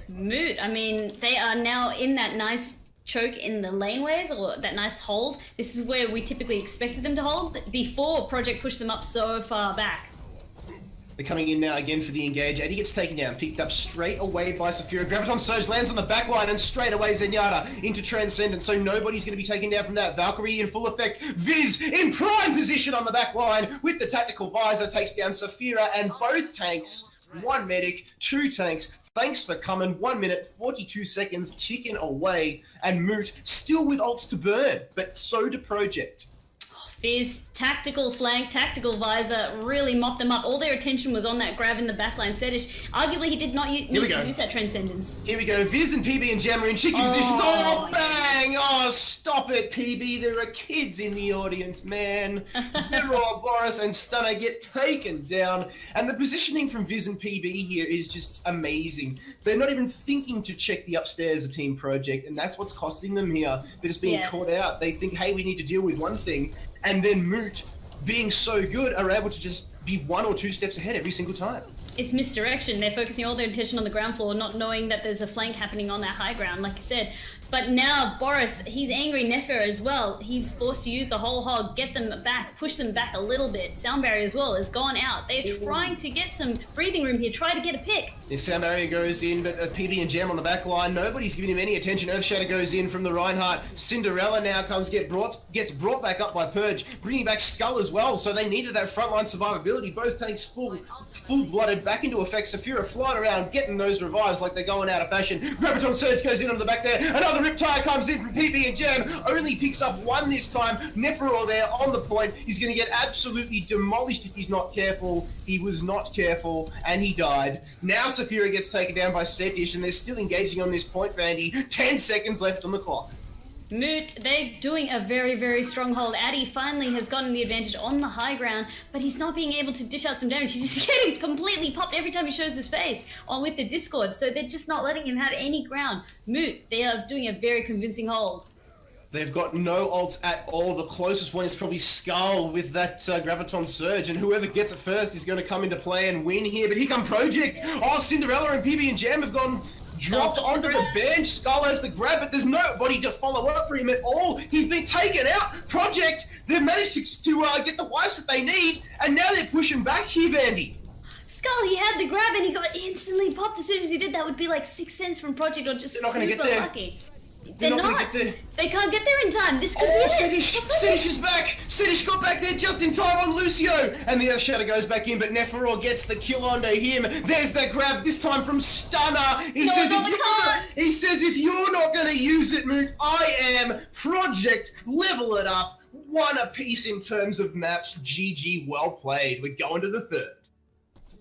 Moot, I mean, they are now in that nice choke in the laneways, or that nice hold. This is where we typically expected them to hold before Project pushed them up so far back. They're coming in now again for the engage. Eddie gets taken down, picked up straight away by Saphira. Graviton Surge lands on the back line, and straight away Zenyatta into Transcendence, so nobody's going to be taken down from that. Valkyrie in full effect. Viz in prime position on the back line with the tactical visor, takes down Saphira and both tanks. 1 medic, 2 tanks. Thanks for coming. 1 minute, 42 seconds, ticking away, and Moot still with ults to burn, but so do Project. Fizz, tactical flank, tactical visor, really mopped them up. All their attention was on that grab in the backline. Setish, arguably he did not need to use that Transcendence. Here we go. Viz and PB and Jam are in cheeky positions. Oh, bang! Oh, stop it, PB. There are kids in the audience, man. Zero, Boris, and Stunner get taken down. And the positioning from Viz and PB here is just amazing. They're not even thinking to check the upstairs of Team Project, and that's what's costing them here. They're just being caught out. They think, hey, we need to deal with one thing. And then Moot, being so good, are able to just be 1 or 2 steps ahead every single time. It's misdirection. They're focusing all their attention on the ground floor, not knowing that there's a flank happening on that high ground, like you said. But now Boris, he's angry. Nefer as well. He's forced to use the whole hog, get them back, push them back a little bit. Sound barrier as well has gone out. They're trying to get some breathing room here, try to get a pick. The sound barrier goes in, but PB and Jam on the back line. Nobody's giving him any attention. Earthshatter goes in from the Reinhardt. Cinderella now gets brought back up by Purge, bringing back Skull as well. So they needed that frontline survivability. Both tanks full-blooded back into effect. Saphira flying around, getting those revives like they're going out of fashion. Graviton Surge goes in on the back there. Another Riptide comes in from PB and Jam. Only picks up 1 this time. Neferor there on the point. He's going to get absolutely demolished if he's not careful. He was not careful, and he died. Now Saphira gets taken down by Setish, and they're still engaging on this point, Vandy. 10 seconds left on the clock. Moot, they're doing a very, very strong hold. Addy finally has gotten the advantage on the high ground, but he's not being able to dish out some damage. He's just getting completely popped every time he shows his face on with the Discord, so they're just not letting him have any ground. Moot, they are doing a very convincing hold. They've got no ults at all. The closest one is probably Skull with that Graviton Surge, and whoever gets it first is going to come into play and win here. But here come Project. Oh, Cinderella and PB and Jam have gone dropped onto the bench. Skull has the grab, but there's nobody to follow up for him at all. He's been taken out. Project, they've managed to get the wipes that they need, and now they're pushing back here, Vandy. Skull, he had the grab and he got instantly popped as soon as he did. That would be like 6 cents from Project, or just super lucky. They're not gonna get there. They can't get there in time. This could be it. Setish is back. Setish got back there just in time on Lucio. And the Earthshatter goes back in, but Neferor gets the kill onto him. There's that grab, this time from Stunner. He says, if you're not going to use it, Moot, I am. Project, level it up. 1 apiece in terms of maps. GG, well played. We're going to the 3rd.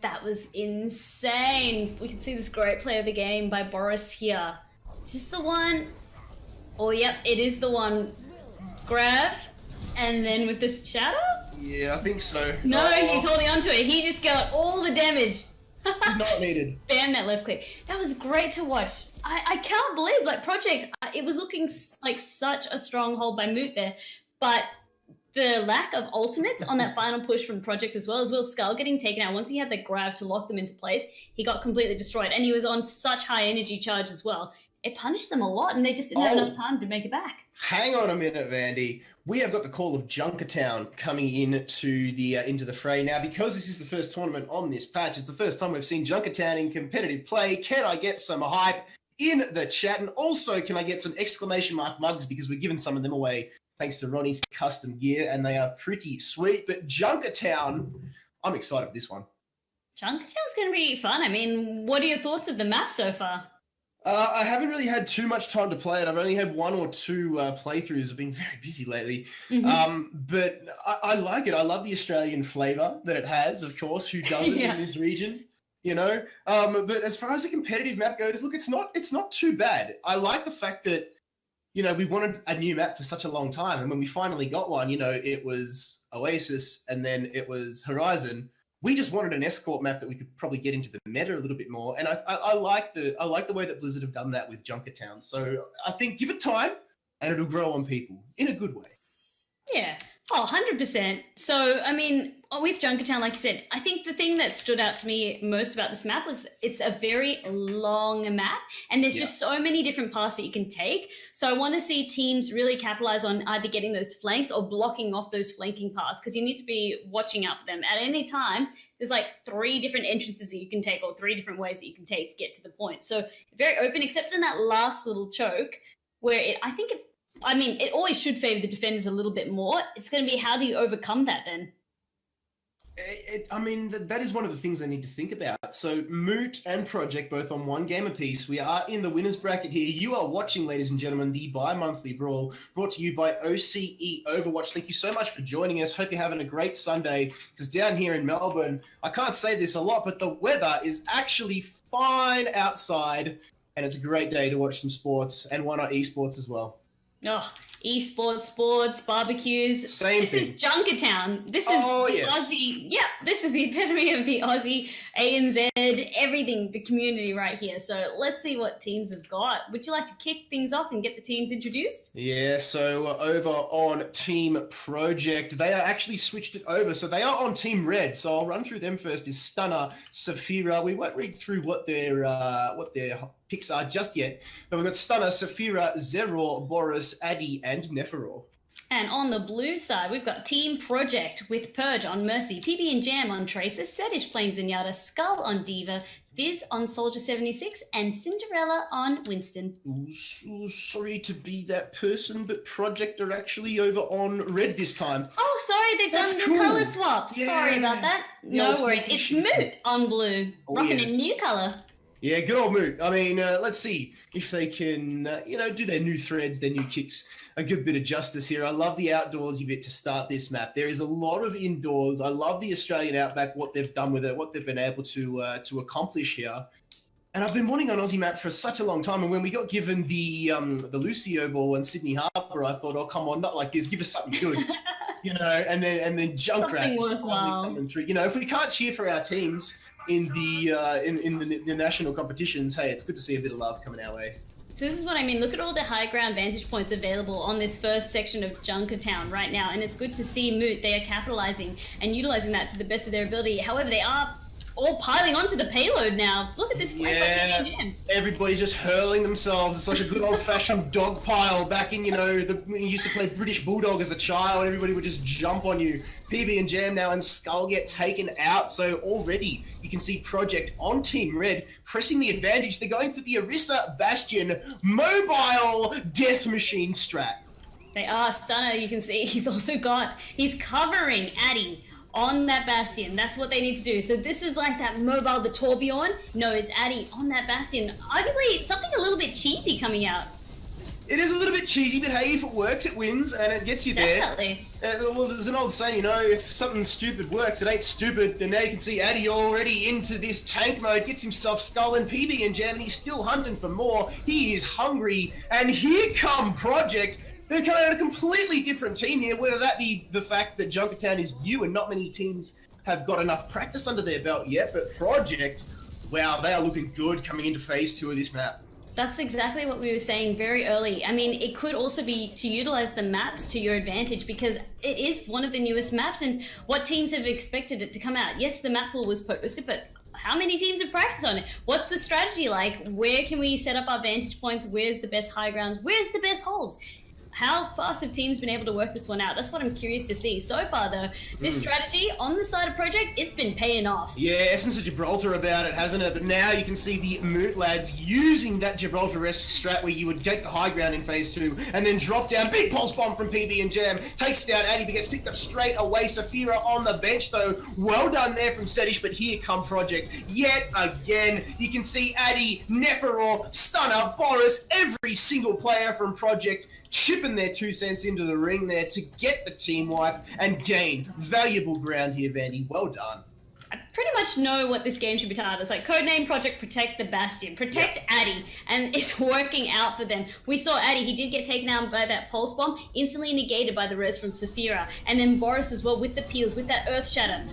That was insane. We can see this great play of the game by Boris here. Is this the one? Oh, yep, it is the one. Grab, and then with the shadow? Yeah, I think so. No, he's holding onto it. He just got all the damage. Not needed. Spam that left click. That was great to watch. I can't believe, like, Project, it was looking like such a strong hold by Moot there, but the lack of ultimates on that final push from Project as well Skull getting taken out. Once he had the grab to lock them into place, he got completely destroyed, and he was on such high energy charge as well. It punished them a lot, and they just didn't have enough time to make it back. Hang on a minute, Vandy. We have got the call of Junkertown coming into the fray now. Because this is the first tournament on this patch, it's the first time we've seen Junkertown in competitive play. Can I get some hype in the chat? And also, can I get some exclamation mark mugs, because we're giving some of them away thanks to Ronnie's custom gear, and they are pretty sweet. But Junkertown, I'm excited for this one. Junkertown's going to be fun. I mean, what are your thoughts of the map so far? I haven't really had too much time to play it. I've only had one or two playthroughs. I've been very busy lately. But I like it. I love the Australian flavour that it has, of course. Who doesn't in this region? You know? But as far as the competitive map goes, look, it's not too bad. I like the fact that, you know, we wanted a new map for such a long time. And when we finally got one, you know, it was Oasis and then it was Horizon. We just wanted an escort map that we could probably get into the meta a little bit more, and I like the way that Blizzard have done that with Junkertown. So I think give it time, and it'll grow on people in a good way. Yeah. Oh, 100%. So, I mean, with Junkertown, like you said, I think the thing that stood out to me most about this map was it's a very long map, and there's just so many different paths that you can take. So I want to see teams really capitalize on either getting those flanks or blocking off those flanking paths, because you need to be watching out for them. At any time, there's like 3 different entrances that you can take, or 3 different ways that you can take to get to the point. So very open, except in that last little choke where it always should favor the defenders a little bit more. It's going to be, how do you overcome that then? That is one of the things I need to think about. So Moot and Project both on 1 game apiece. We are in the winners bracket here. You are watching, ladies and gentlemen, the bi-monthly Brawl, brought to you by OCEOverwatch. Thank you so much for joining us. Hope you're having a great Sunday, because down here in Melbourne, I can't say this a lot, but the weather is actually fine outside, and it's a great day to watch some sports, and why not esports as well. Oh, esports, sports, barbecues. This is Junkertown. This is Aussie. Yeah, this is the epitome of the Aussie, ANZ, everything, the community right here. So let's see what teams have got. Would you like to kick things off and get the teams introduced? Yeah, so over on Team Project, they are actually switched it over. So they are on Team Red. So I'll run through them first. Is Stunner, Saphira. We won't read through what their picks are just yet, but we've got Stunner, Saphira, Zeror, Boris, Addy, and Neferor. And on the blue side, we've got Team Project with Purge on Mercy, PB and Jam on Tracer, Setish playing Zenyatta, Skull on Diva, Viz on Soldier 76, and Cinderella on Winston. Ooh, sorry to be that person, but Project are actually over on Red this time. Oh, sorry, they've done the colour swap. Yeah. Sorry about that. No worries. It's Moot on blue, rocking a new colour. Yeah, good old Moot. I mean, let's see if they can, do their new threads, their new kicks, a good bit of justice here. I love the outdoorsy bit to start this map. There is a lot of indoors. I love the Australian Outback, what they've done with it, what they've been able to accomplish here. And I've been wanting an Aussie map for such a long time. And when we got given the Lucio ball in Sydney Harbour, I thought, oh, come on, not like this. Give us something good, And then Junkrat coming through. If we can't cheer for our teams in the national competitions, hey, it's good to see a bit of love coming our way. So this is what I mean. Look at all the high ground vantage points available on this first section of Junkertown right now, and it's good to see Moot. They are capitalizing and utilizing that to the best of their ability. However, they are all piling onto the payload now. Look at this flank by PB. Everybody's just hurling themselves. It's like a good old-fashioned dog pile back in, when you used to play British Bulldog as a child. Everybody would just jump on you. PB and Jam now and Skull get taken out. So already you can see Project on Team Red pressing the advantage. They're going for the Orisa Bastion mobile death machine strat. They are. Stunner, you can see he's covering Addy on that Bastion. That's what they need to do. So this is like that mobile, the Torbjorn. No, it's Addy on that Bastion. Arguably, something a little bit cheesy coming out. It is a little bit cheesy, but hey, if it works, it wins, and it gets you there. Definitely. Well, there's an old saying, if something stupid works, it ain't stupid. And now you can see Addy already into this tank mode, gets himself Skull and PB and Jam, and he's still hunting for more. He is hungry, and here come Project. They're coming out a completely different team here, whether that be the fact that Junkertown is new and not many teams have got enough practice under their belt yet, but Project, wow, they are looking good coming into phase 2 of this map. That's exactly what we were saying very early. I mean, it could also be to utilize the maps to your advantage, because it is one of the newest maps, and what teams have expected it to come out? Yes, the map pool was posted, but how many teams have practiced on it? What's the strategy like? Where can we set up our vantage points? Where's the best high grounds? Where's the best holds? how fast have teams been able to work this one out? That's what I'm curious to see. So far, though, this strategy on the side of Project, it's been paying off. Yeah, Essence of Gibraltar about it, hasn't it? But now you can see the Moot lads using that Gibraltar-esque strat where you would take the high ground in phase 2 and then drop down. Big pulse bomb from PB and Jam. Takes down Addy, but gets picked up straight away. Saphira on the bench, though. Well done there from Setish, but here come Project. Yet again, you can see Addy, Neferor, Stunner, Boris, every single player from Project chipping their 2 cents into the ring there to get the team wipe and gain valuable ground here, Vandy. Well done. I pretty much know what this game should be titled. It's like Codename Project Protect the Bastion. Protect Addy. And it's working out for them. We saw Addy. He did get taken out by that pulse bomb, instantly negated by the res from Saphira. And then Boris as well with the peels, with that Earth Shatter.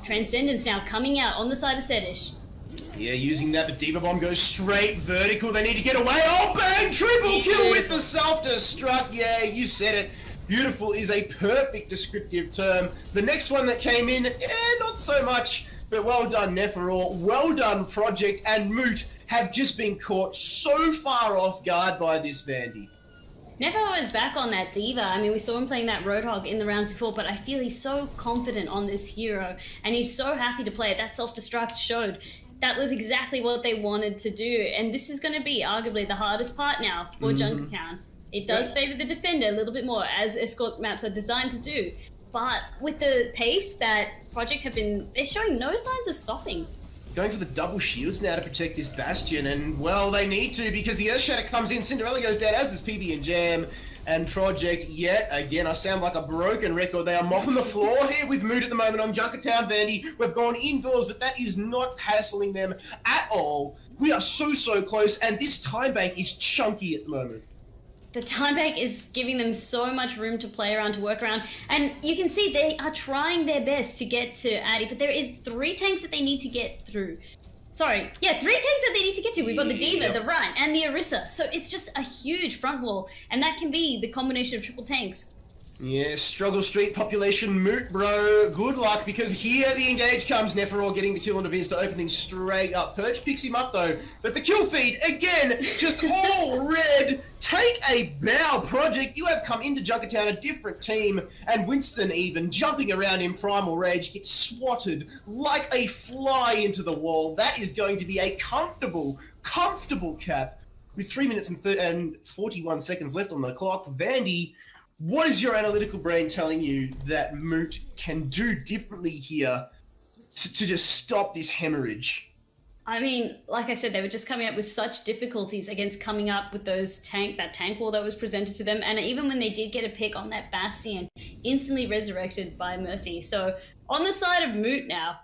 Transcendence now coming out on the side of Setish. Yeah, using that, but Diva Bomb goes straight vertical. They need to get away. Oh, bang! Triple kill with the self-destruct. Yeah, you said it. Beautiful is a perfect descriptive term. The next one that came in, not so much, but well done, Neferor. Well done, Project, and Moot have just been caught so far off guard by this Vandy. Neferor is back on that Diva. I mean, we saw him playing that Roadhog in the rounds before, but I feel he's so confident on this hero, and he's so happy to play it. That self-destruct showed that was exactly what they wanted to do, and this is going to be arguably the hardest part now for Junkertown. It does favor the defender a little bit more, as escort maps are designed to do, but with the pace that Project have been, they're showing no signs of stopping. Going for the double shields now to protect this Bastion, and well, they need to, because the Earth Shatter comes in, Cinderella goes down, as does PB and Jam, and Project, yet again, I sound like a broken record. They are mopping the floor here with Moot at the moment on Junkertown, Vandy. We've gone indoors, but that is not hassling them at all. We are so close, and this time bank is chunky at the moment. The time bank is giving them so much room to play around, to work around, and you can see they are trying their best to get to Addy, but there is 3 tanks that they need to get through. Sorry, yeah, 3 tanks that they need to get to. We've got the Diva, the Ryan, and the Orisa. So it's just a huge front wall, and that can be the combination of triple tanks. Yeah, struggle street population Moot, bro. Good luck, because here the engage comes. Neferor getting the kill on Aviz to open things straight up. Perch picks him up, though. But the kill feed, again, just all red. Take a bow, Project. You have come into Junkertown, a different team. And Winston even, jumping around in Primal Rage, gets swatted like a fly into the wall. That is going to be a comfortable cap. With 3 minutes and 41 seconds left on the clock, Vandy, what is your analytical brain telling you that Moot can do differently here to just stop this hemorrhage? I mean, like I said, they were just coming up with such difficulties against coming up with that tank wall that was presented to them. And even when they did get a pick on that Bastion, instantly resurrected by Mercy. So on the side of Moot now,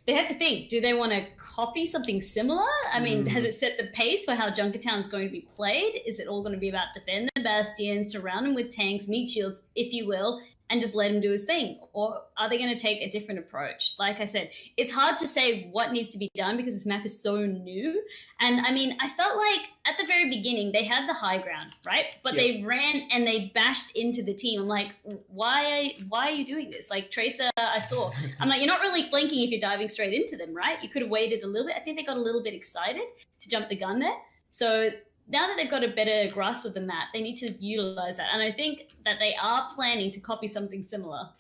they have to think, do they want to copy something similar? I mean, has it set the pace for how Junkertown's going to be played? Is it all going to be about defend the Bastion, surround him with tanks, meat shields, if you will, and just let him do his thing? Or are they going to take a different approach? Like I said, it's hard to say what needs to be done because this map is so new. And I mean, I felt like at the very beginning, they had the high ground, right? But they ran and they bashed into the team. I'm like, why are you doing this? Like Tracer, I saw. I'm like, you're not really flanking if you're diving straight into them, right? You could have waited a little bit. I think they got a little bit excited to jump the gun there. So now that they've got a better grasp of the map, they need to utilize that. And I think that they are planning to copy something similar.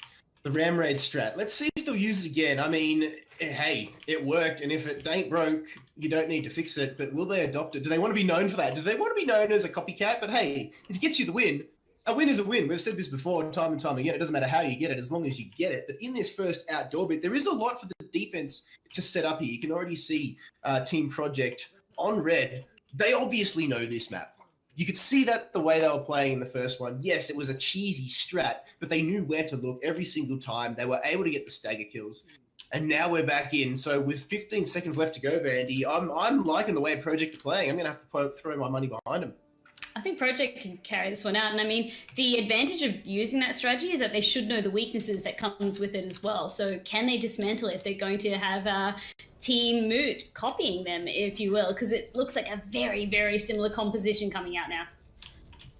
The Ram Raid strat. Let's see if they'll use it again. I mean, hey, it worked. And if it ain't broke, you don't need to fix it. But will they adopt it? Do they want to be known for that? Do they want to be known as a copycat? But hey, if it gets you the win, a win is a win. We've said this before time and time again. It doesn't matter how you get it as long as you get it. But in this first outdoor bit, there is a lot for the defense to set up here. You can already see Team Project on red. They obviously know this map. You could see that the way they were playing in the first one. Yes, it was a cheesy strat, but they knew where to look every single time. They were able to get the stagger kills. And now we're back in. So with 15 seconds left to go, Vandy, I'm liking the way Project are playing. I'm going to have to throw my money behind them. I think Project can carry this one out. And I mean, the advantage of using that strategy is that they should know the weaknesses that comes with it as well. So can they dismantle it if they're going to have Team Moot copying them, if you will? Because it looks like a very, very similar composition coming out now.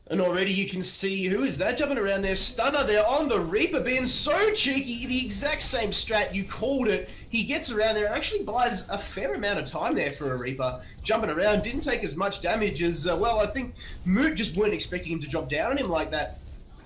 And already you can see, who is that jumping around there? Stunner there on the Reaper, being so cheeky. The exact same strat, you called it. He gets around there and actually buys a fair amount of time there for a Reaper. Jumping around, didn't take as much damage as, well, I think Moot just weren't expecting him to drop down on him like that.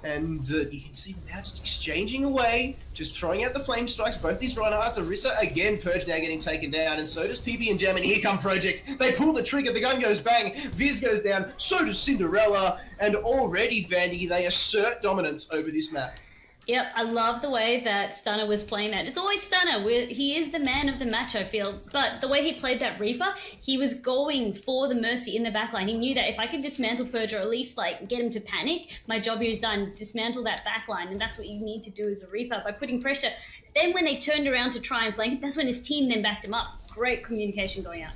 And you can see them now just exchanging away, just throwing out the flame strikes. Both these Reinhardts, Orisa again, Purge now getting taken down, and so does PB and Gem, and here come Project. They pull the trigger, the gun goes bang, Viz goes down, so does Cinderella, and already, Vandy, they assert dominance over this map. Yep, I love the way that Stunner was playing that. It's always Stunner. He is the man of the match, I feel. But the way he played that Reaper, he was going for the Mercy in the backline. He knew that if I could dismantle Purge or at least like get him to panic, my job here is done. Dismantle that backline, and that's what you need to do as a Reaper by putting pressure. Then when they turned around to try and flank, that's when his team then backed him up. Great communication going out.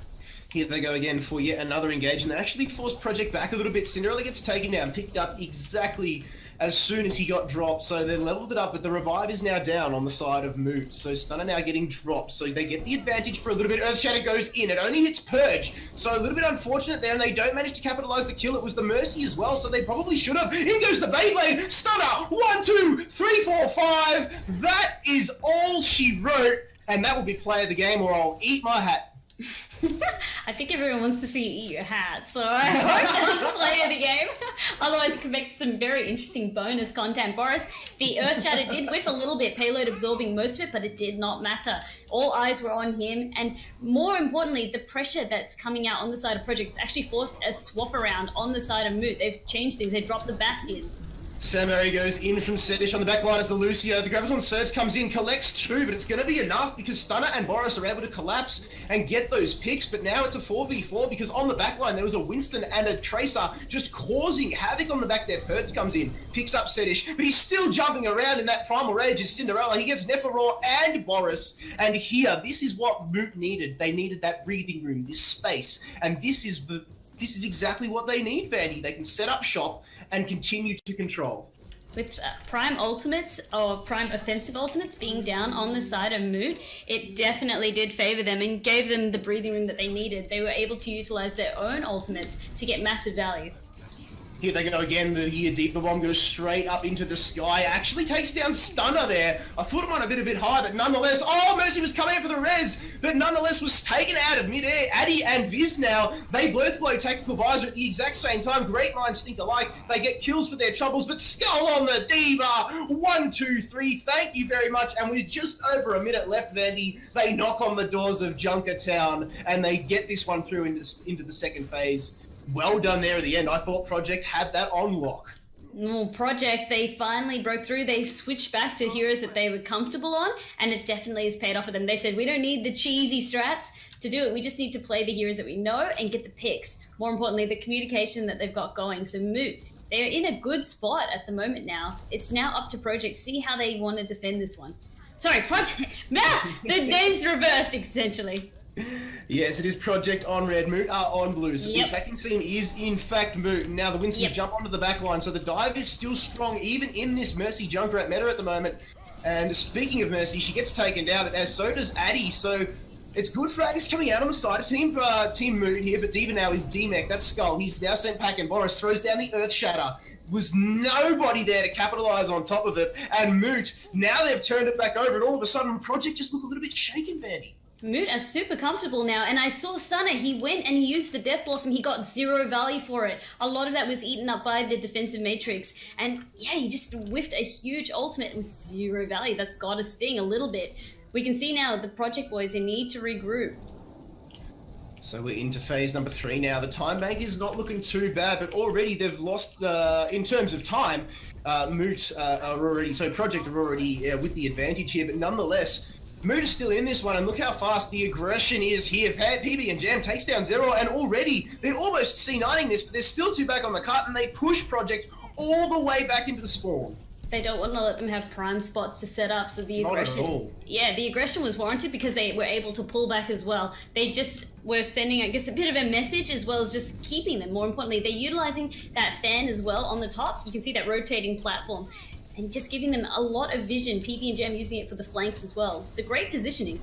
Here they go again for yet another engage, and they actually forced Project back a little bit. Cinderella gets taken down, picked up exactly as soon as he got dropped, so they leveled it up, but the revive is now down on the side of Moot. So Stunner now getting dropped, so they get the advantage for a little bit. Earthshatter goes in, it only hits Purge, so a little bit unfortunate there, and they don't manage to capitalize the kill. It was the Mercy as well, so they probably should have. In goes the Beyblade, Stunner, 1, 2, 3, 4, 5. That is all she wrote, and that will be play of the game, or I'll eat my hat. I think everyone wants to see you eat your hat, so I hope that's play of the game. Otherwise, it could make some very interesting bonus content. Boris, the Earthshatter did whiff a little bit, payload absorbing most of it, but it did not matter. All eyes were on him, and more importantly, the pressure that's coming out on the side of Project actually forced a swap around on the side of Moot. They've changed things, they dropped the Bastion. Samari goes in from Setish on the back line as the Lucio. The Graviton Surge comes in, collects 2, but it's going to be enough because Stunner and Boris are able to collapse and get those picks. But now it's a 4v4 because on the back line there was a Winston and a Tracer just causing havoc on the back there. Purge comes in, picks up Setish, but he's still jumping around in that Primal Rage as Cinderella. He gets Nepharaw and Boris. And here, this is what Moot needed. They needed that breathing room, this space. And this is exactly what they need, Vandy. They can set up shop and continue to control. With Prime Ultimates, or Prime Offensive Ultimates, being down on the side of Moot, it definitely did favour them and gave them the breathing room that they needed. They were able to utilise their own ultimates to get massive value. Here they go again, the Year Deep, the bomb goes straight up into the sky, actually takes down Stunner there. I thought it might have been a bit high, but nonetheless, oh, Mercy was coming out for the res, but nonetheless was taken out of midair. Addy and Viz now, they both blow Tactical Visor at the exact same time. Great minds think alike. They get kills for their troubles, but Skull on the Diva. 1, 2, 3, thank you very much. And with just over a minute left, Vandy, they knock on the doors of Junkertown, and they get this one through into the second phase. Well done there at the end. I thought Project had that on lock. Project, they finally broke through. They switched back to heroes that they were comfortable on, and it definitely has paid off for them. They said, we don't need the cheesy strats to do it. We just need to play the heroes that we know and get the picks. More importantly, the communication that they've got going. So Moot, they're in a good spot at the moment now. It's now up to Project. See how they want to defend this one. Sorry, Project. The name's reversed, essentially. Yes, it is Project on red, Moot are on blue. So the attacking team is in fact Moot. Now the Winstons jump onto the back line, so the dive is still strong even in this Mercy Junkrat meta at the moment. And speaking of Mercy, she gets taken down, as so does Addy. So it's good frags coming out on the side of Team Moot here, but Diva now is D-Mech. That's Skull. He's now sent back, and Boris throws down the Earthshatter. Was nobody there to capitalize on top of it. And Moot, now they've turned it back over, and all of a sudden Project just look a little bit shaken, Vandy. Moot are super comfortable now, and I saw Stunner, he went and he used the Death Blossom, he got 0 value for it. A lot of that was eaten up by the defensive matrix, and yeah, he just whiffed a huge ultimate with 0 value. That's gotta sting a little bit. We can see now the Project boys, they need to regroup. So we're into phase number 3 now. The time bank is not looking too bad, but already they've lost, in terms of time, Moot are already, so Project are already with the advantage here, but nonetheless, Moot is still in this one, and look how fast the aggression is here. PB and Jam takes down 0, and already they're almost C9ing this, but there's still 2 back on the cut, and they push Project all the way back into the spawn. They don't want to let them have prime spots to set up, so the aggression... Not at all. Yeah, the aggression was warranted because they were able to pull back as well. They just were sending, I guess, a bit of a message as well as just keeping them. More importantly, they're utilizing that fan as well on the top. You can see that rotating platform. And just giving them a lot of vision. PP and Jam using it for the flanks as well. It's a great positioning.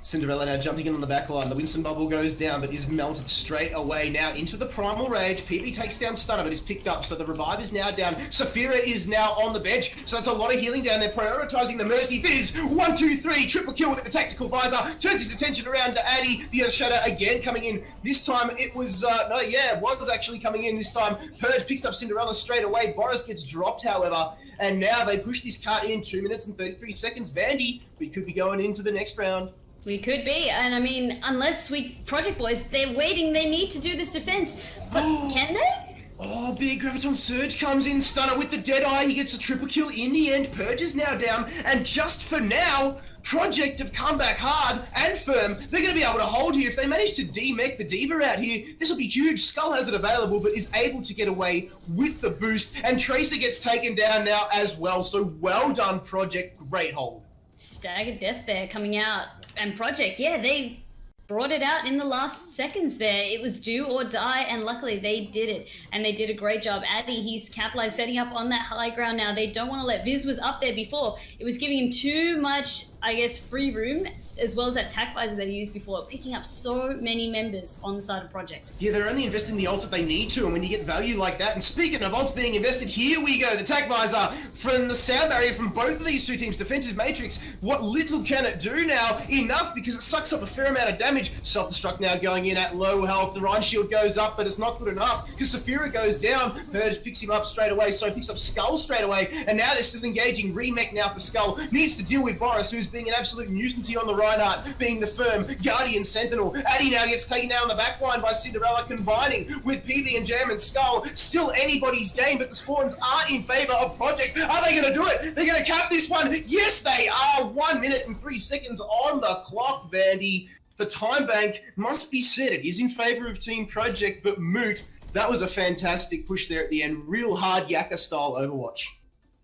Cinderella now jumping in on the back line. The Winston bubble goes down, but is melted straight away now into the Primal Rage. PB takes down Stunner, but is picked up, so the revive is now down. Saphira is now on the bench, so that's a lot of healing down there, prioritizing the Mercy. Viz, 1, 2, 3, triple kill with the tactical visor, turns his attention around to Addy. The Earth Shadow again coming in. This time it was, it was actually coming in this time. Purge picks up Cinderella straight away. Boris gets dropped, however, and now they push this cart in 2 minutes and 33 seconds. Vandy, we could be going into the next round. We could be, and I mean, unless Project Boys, they're waiting, they need to do this defense, but can they? Oh, big Graviton Surge comes in, Stunner with the Deadeye, he gets a triple kill in the end, Purge is now down, and just for now, Project have come back hard and firm. They're going to be able to hold here. If they manage to demech the Diva out here, this will be huge. Skull has it available, but is able to get away with the boost, and Tracer gets taken down now as well, so well done, Project, great hold. Staggered Death there coming out, and Project, yeah, they brought it out in the last seconds there. It was do or die, and luckily they did it, and they did a great job. Addy, he's capitalized, setting up on that high ground now. They don't want to let Viz was up there before. It was giving him too much, I guess, free room, as well as that tac visor that he used before, picking up so many members on the side of Project. Yeah, they're only investing the ults that they need to, and when you get value like that, and speaking of ults being invested, here we go, the tac visor from the sound barrier from both of these two teams, defensive matrix. What little can it do now? Enough, because it sucks up a fair amount of damage. Self-destruct now going in at low health. The Rhine shield goes up, but it's not good enough, because Saphira goes down. Purge picks him up straight away, so picks up Skull straight away, and now they're still engaging. Remech now for Skull. Needs to deal with Boris, who's being an absolute nuisance here on the Reinhardt, being the firm Guardian Sentinel. Addy now gets taken down on the back line by Cinderella, combining with PB and Jam and Skull. Still anybody's game, but the spawns are in favor of Project. Are they going to do it? They're going to cap this one. Yes, they are. 1 minute and 3 seconds on the clock, Vandy. The time bank must be said. It is in favor of Team Project, but Moot, that was a fantastic push there at the end. Real hard Yakka style Overwatch.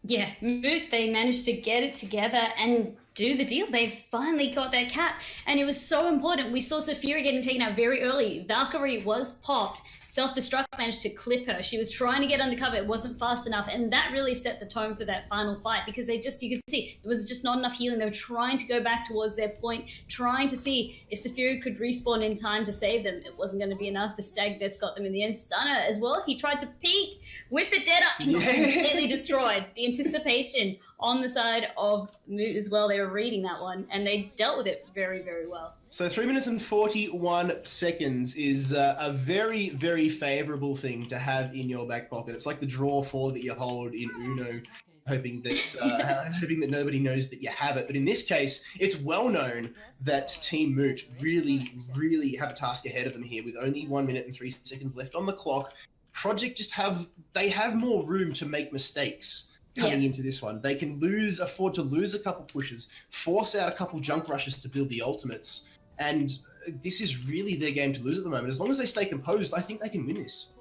Yeah, Moot, they managed to get it together and do the deal. They've finally got their cap, and it was so important. We saw Saphira getting taken out very early. Valkyrie was popped. Self-destruct managed to clip her. She was trying to get undercover. It wasn't fast enough, and that really set the tone for that final fight, because you could see there was just not enough healing. They were trying to go back towards their point, trying to see if Saphira could respawn in time to save them. It wasn't going to be enough. The Stag Deaths got them in the end. Stunner as well. He tried to peek with the Deadeye and got completely destroyed. The anticipation on the side of Moot as well. They were reading that one, and they dealt with it very, very well. So 3 minutes and 41 seconds is a very, very favourable thing to have in your back pocket. It's like the draw 4 that you hold in Uno, hoping that nobody knows that you have it. But in this case, it's well known that Team Moot really, really have a task ahead of them here with only 1 minute and 3 seconds left on the clock. Project have more room to make mistakes coming into this one. They can afford to lose a couple pushes, force out a couple junk rushes to build the ultimates. And this is really their game to lose at the moment. As long as they stay composed, I think they can win this.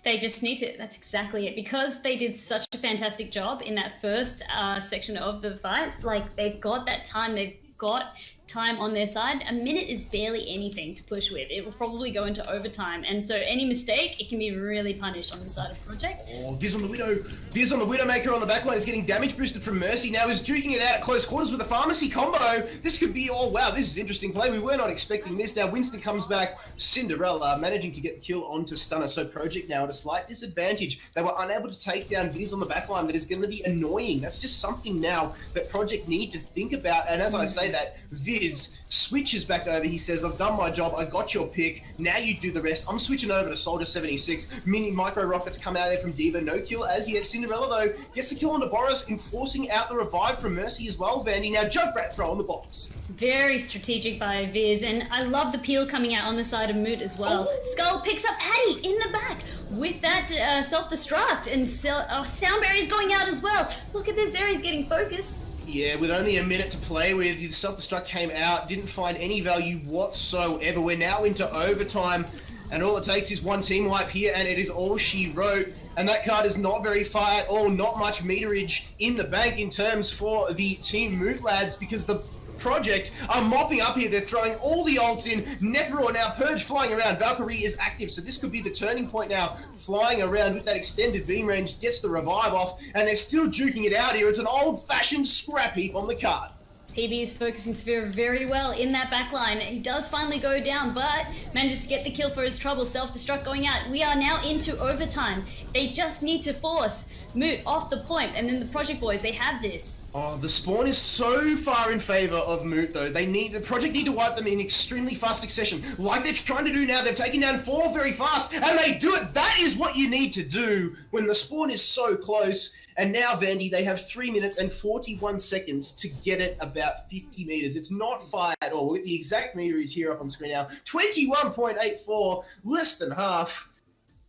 They just need to. That's exactly it. Because they did such a fantastic job in that first section of the fight. Like, they've got that time. They've got time on their side. A minute is barely anything to push with. It will probably go into overtime, and so any mistake, it can be really punished on the side of Project. Oh, Viz on the Widow. Viz on the Widowmaker on the backline is getting damage boosted from Mercy. Now is duking it out at close quarters with a pharmacy combo. This could be, oh wow, this is interesting play. We were not expecting this. Now Winston comes back. Cinderella managing to get the kill onto Stunner, so Project now at a slight disadvantage. They were unable to take down Viz on the backline. That is going to be annoying. That's just something now that Project need to think about, and as I say that, Viz switches back over. He says, I've done my job. I got your pick. Now you do the rest. I'm switching over to Soldier 76. Mini micro rockets come out there from Diva. No kill as yet. Cinderella, though, gets the kill onto Boris, enforcing out the revive from Mercy as well. Vandy now Junkrat throw on the box. Very strategic by Viz, and I love the peel coming out on the side of Moot as well. Skull picks up Addy in the back with that self-destruct, and sound barrier's going out as well. Look at this, Ares getting focused. Yeah, with only a minute to play with, the self-destruct came out, didn't find any value whatsoever. We're now into overtime, and all it takes is one team wipe here, and it is all she wrote. And that card is not very far at all, not much meterage in the bank in terms for the Team Moot lads, because the Project are mopping up here. They're throwing all the ults in. Nephro now, Purge flying around. Valkyrie is active, so this could be the turning point now. Flying around with that extended beam range, gets the revive off, and they're still duking it out here. It's an old-fashioned scrap heap on the card. PB is focusing Severe very well in that backline. He does finally go down, but manages to get the kill for his trouble. Self-destruct going out. We are now into overtime. They just need to force Moot off the point, and then the Project Boys, they have this. Oh, the spawn is so far in favor of Moot, though. The Project need to wipe them in extremely fast succession, like they're trying to do now. They've taken down 4 very fast, and they do it. That is what you need to do when the spawn is so close. And now, Vandy, they have 3 minutes and 41 seconds to get it about 50 meters. It's not far at all. We'll get the exact meterage here up on screen now. 21.84, less than half.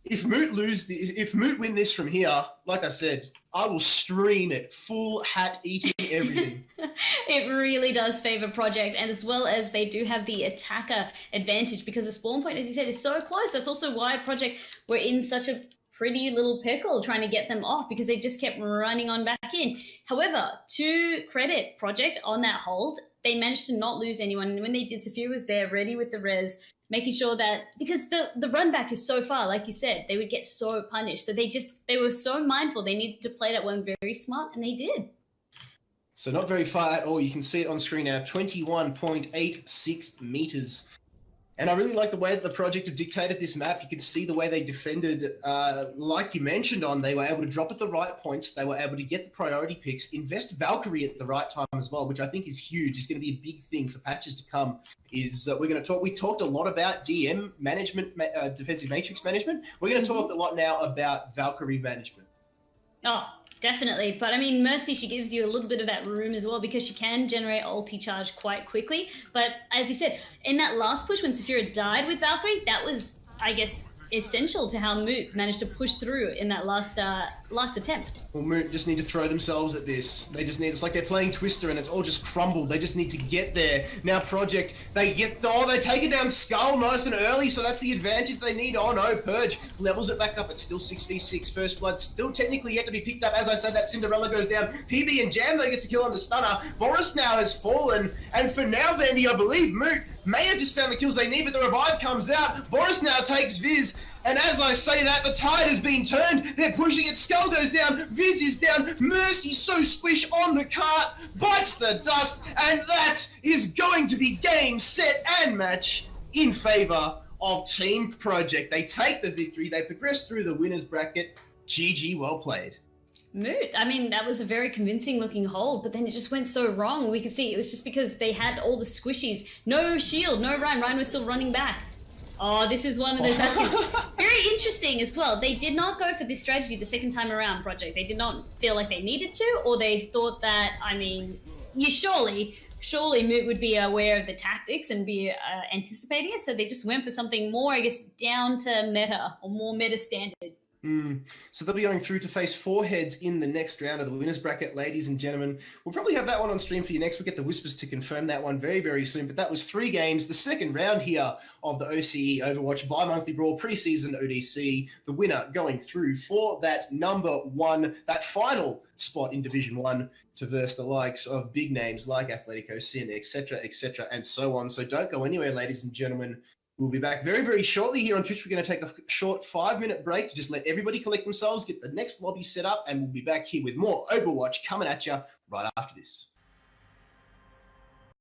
If Moot win this from here, like I said, I will stream it, full hat eating everything. It really does favor Project, and as well as they do have the attacker advantage because the spawn point, as you said, is so close. That's also why Project were in such a pretty little pickle trying to get them off, because they just kept running on back in. However, to credit Project on that hold, they managed to not lose anyone. And when they did, Sophia was there ready with the res, making sure that, because the run back is so far, like you said, they would get so punished. So they were so mindful. They needed to play that one very smart, and they did. So not very far at all. You can see it on screen now, 21.86 meters. And I really like the way that the Project have dictated this map. You can see the way they defended, like you mentioned they were able to drop at the right points. They were able to get the priority picks, invest Valkyrie at the right time as well, which I think is huge. It's going to be a big thing for patches to come. We talked a lot about DM management, defensive matrix management. We're going to talk a lot now about Valkyrie management. Oh, definitely. But I mean, Mercy, she gives you a little bit of that room as well, because she can generate ulti charge quite quickly. But as you said, in that last push when Saphira died with Valkyrie, that was, I guess, essential to how Moot managed to push through in that last attempt. Well, Moot just need to throw themselves at this. It's like they're playing Twister and it's all just crumbled. They just need to get there. Now Project, they take it down Skull nice and early, so that's the advantage they need. Oh no, Purge levels it back up. It's still 6v6. First Blood still technically yet to be picked up. As I said, that Cinderella goes down. PB and Jam, they get a kill on the stunner. Boris now has fallen, and for now, Vandy, I believe Moot may have just found the kills they need, but the revive comes out. Boris now takes Viz, and as I say that, the tide has been turned. They're pushing it. Skull goes down. Viz is down. Mercy so squish on the cart, bites the dust, and that is going to be game, set, and match in favor of Team Project. They take the victory. They progress through the winners bracket. GG, well played. Moot, I mean, that was a very convincing looking hold, but then it just went so wrong. We could see it was just because they had all the squishies. No shield, no Ryan. Ryan was still running back. Oh, this is one of those. Very interesting as well. They did not go for this strategy the second time around, Project. They did not feel like they needed to, or they thought that, I mean, surely Moot would be aware of the tactics and be anticipating it, so they just went for something more, I guess, down to meta, or more meta standard. So they'll be going through to face 4 heads in the next round of the winners bracket, ladies and gentlemen. We'll probably have that one on stream for you next. We'll get the Whispers to confirm that one very, very soon. But that was 3 games, the second round here of the OCE Overwatch bi-monthly Brawl preseason ODC. The winner going through for that number 1, that final spot in Division 1 to verse the likes of big names like Atletico, Sin, etc., and so on. So don't go anywhere, ladies and gentlemen. We'll be back very, very shortly here on Twitch. We're going to take a short 5-minute break to just let everybody collect themselves, get the next lobby set up, and we'll be back here with more Overwatch coming at you right after this.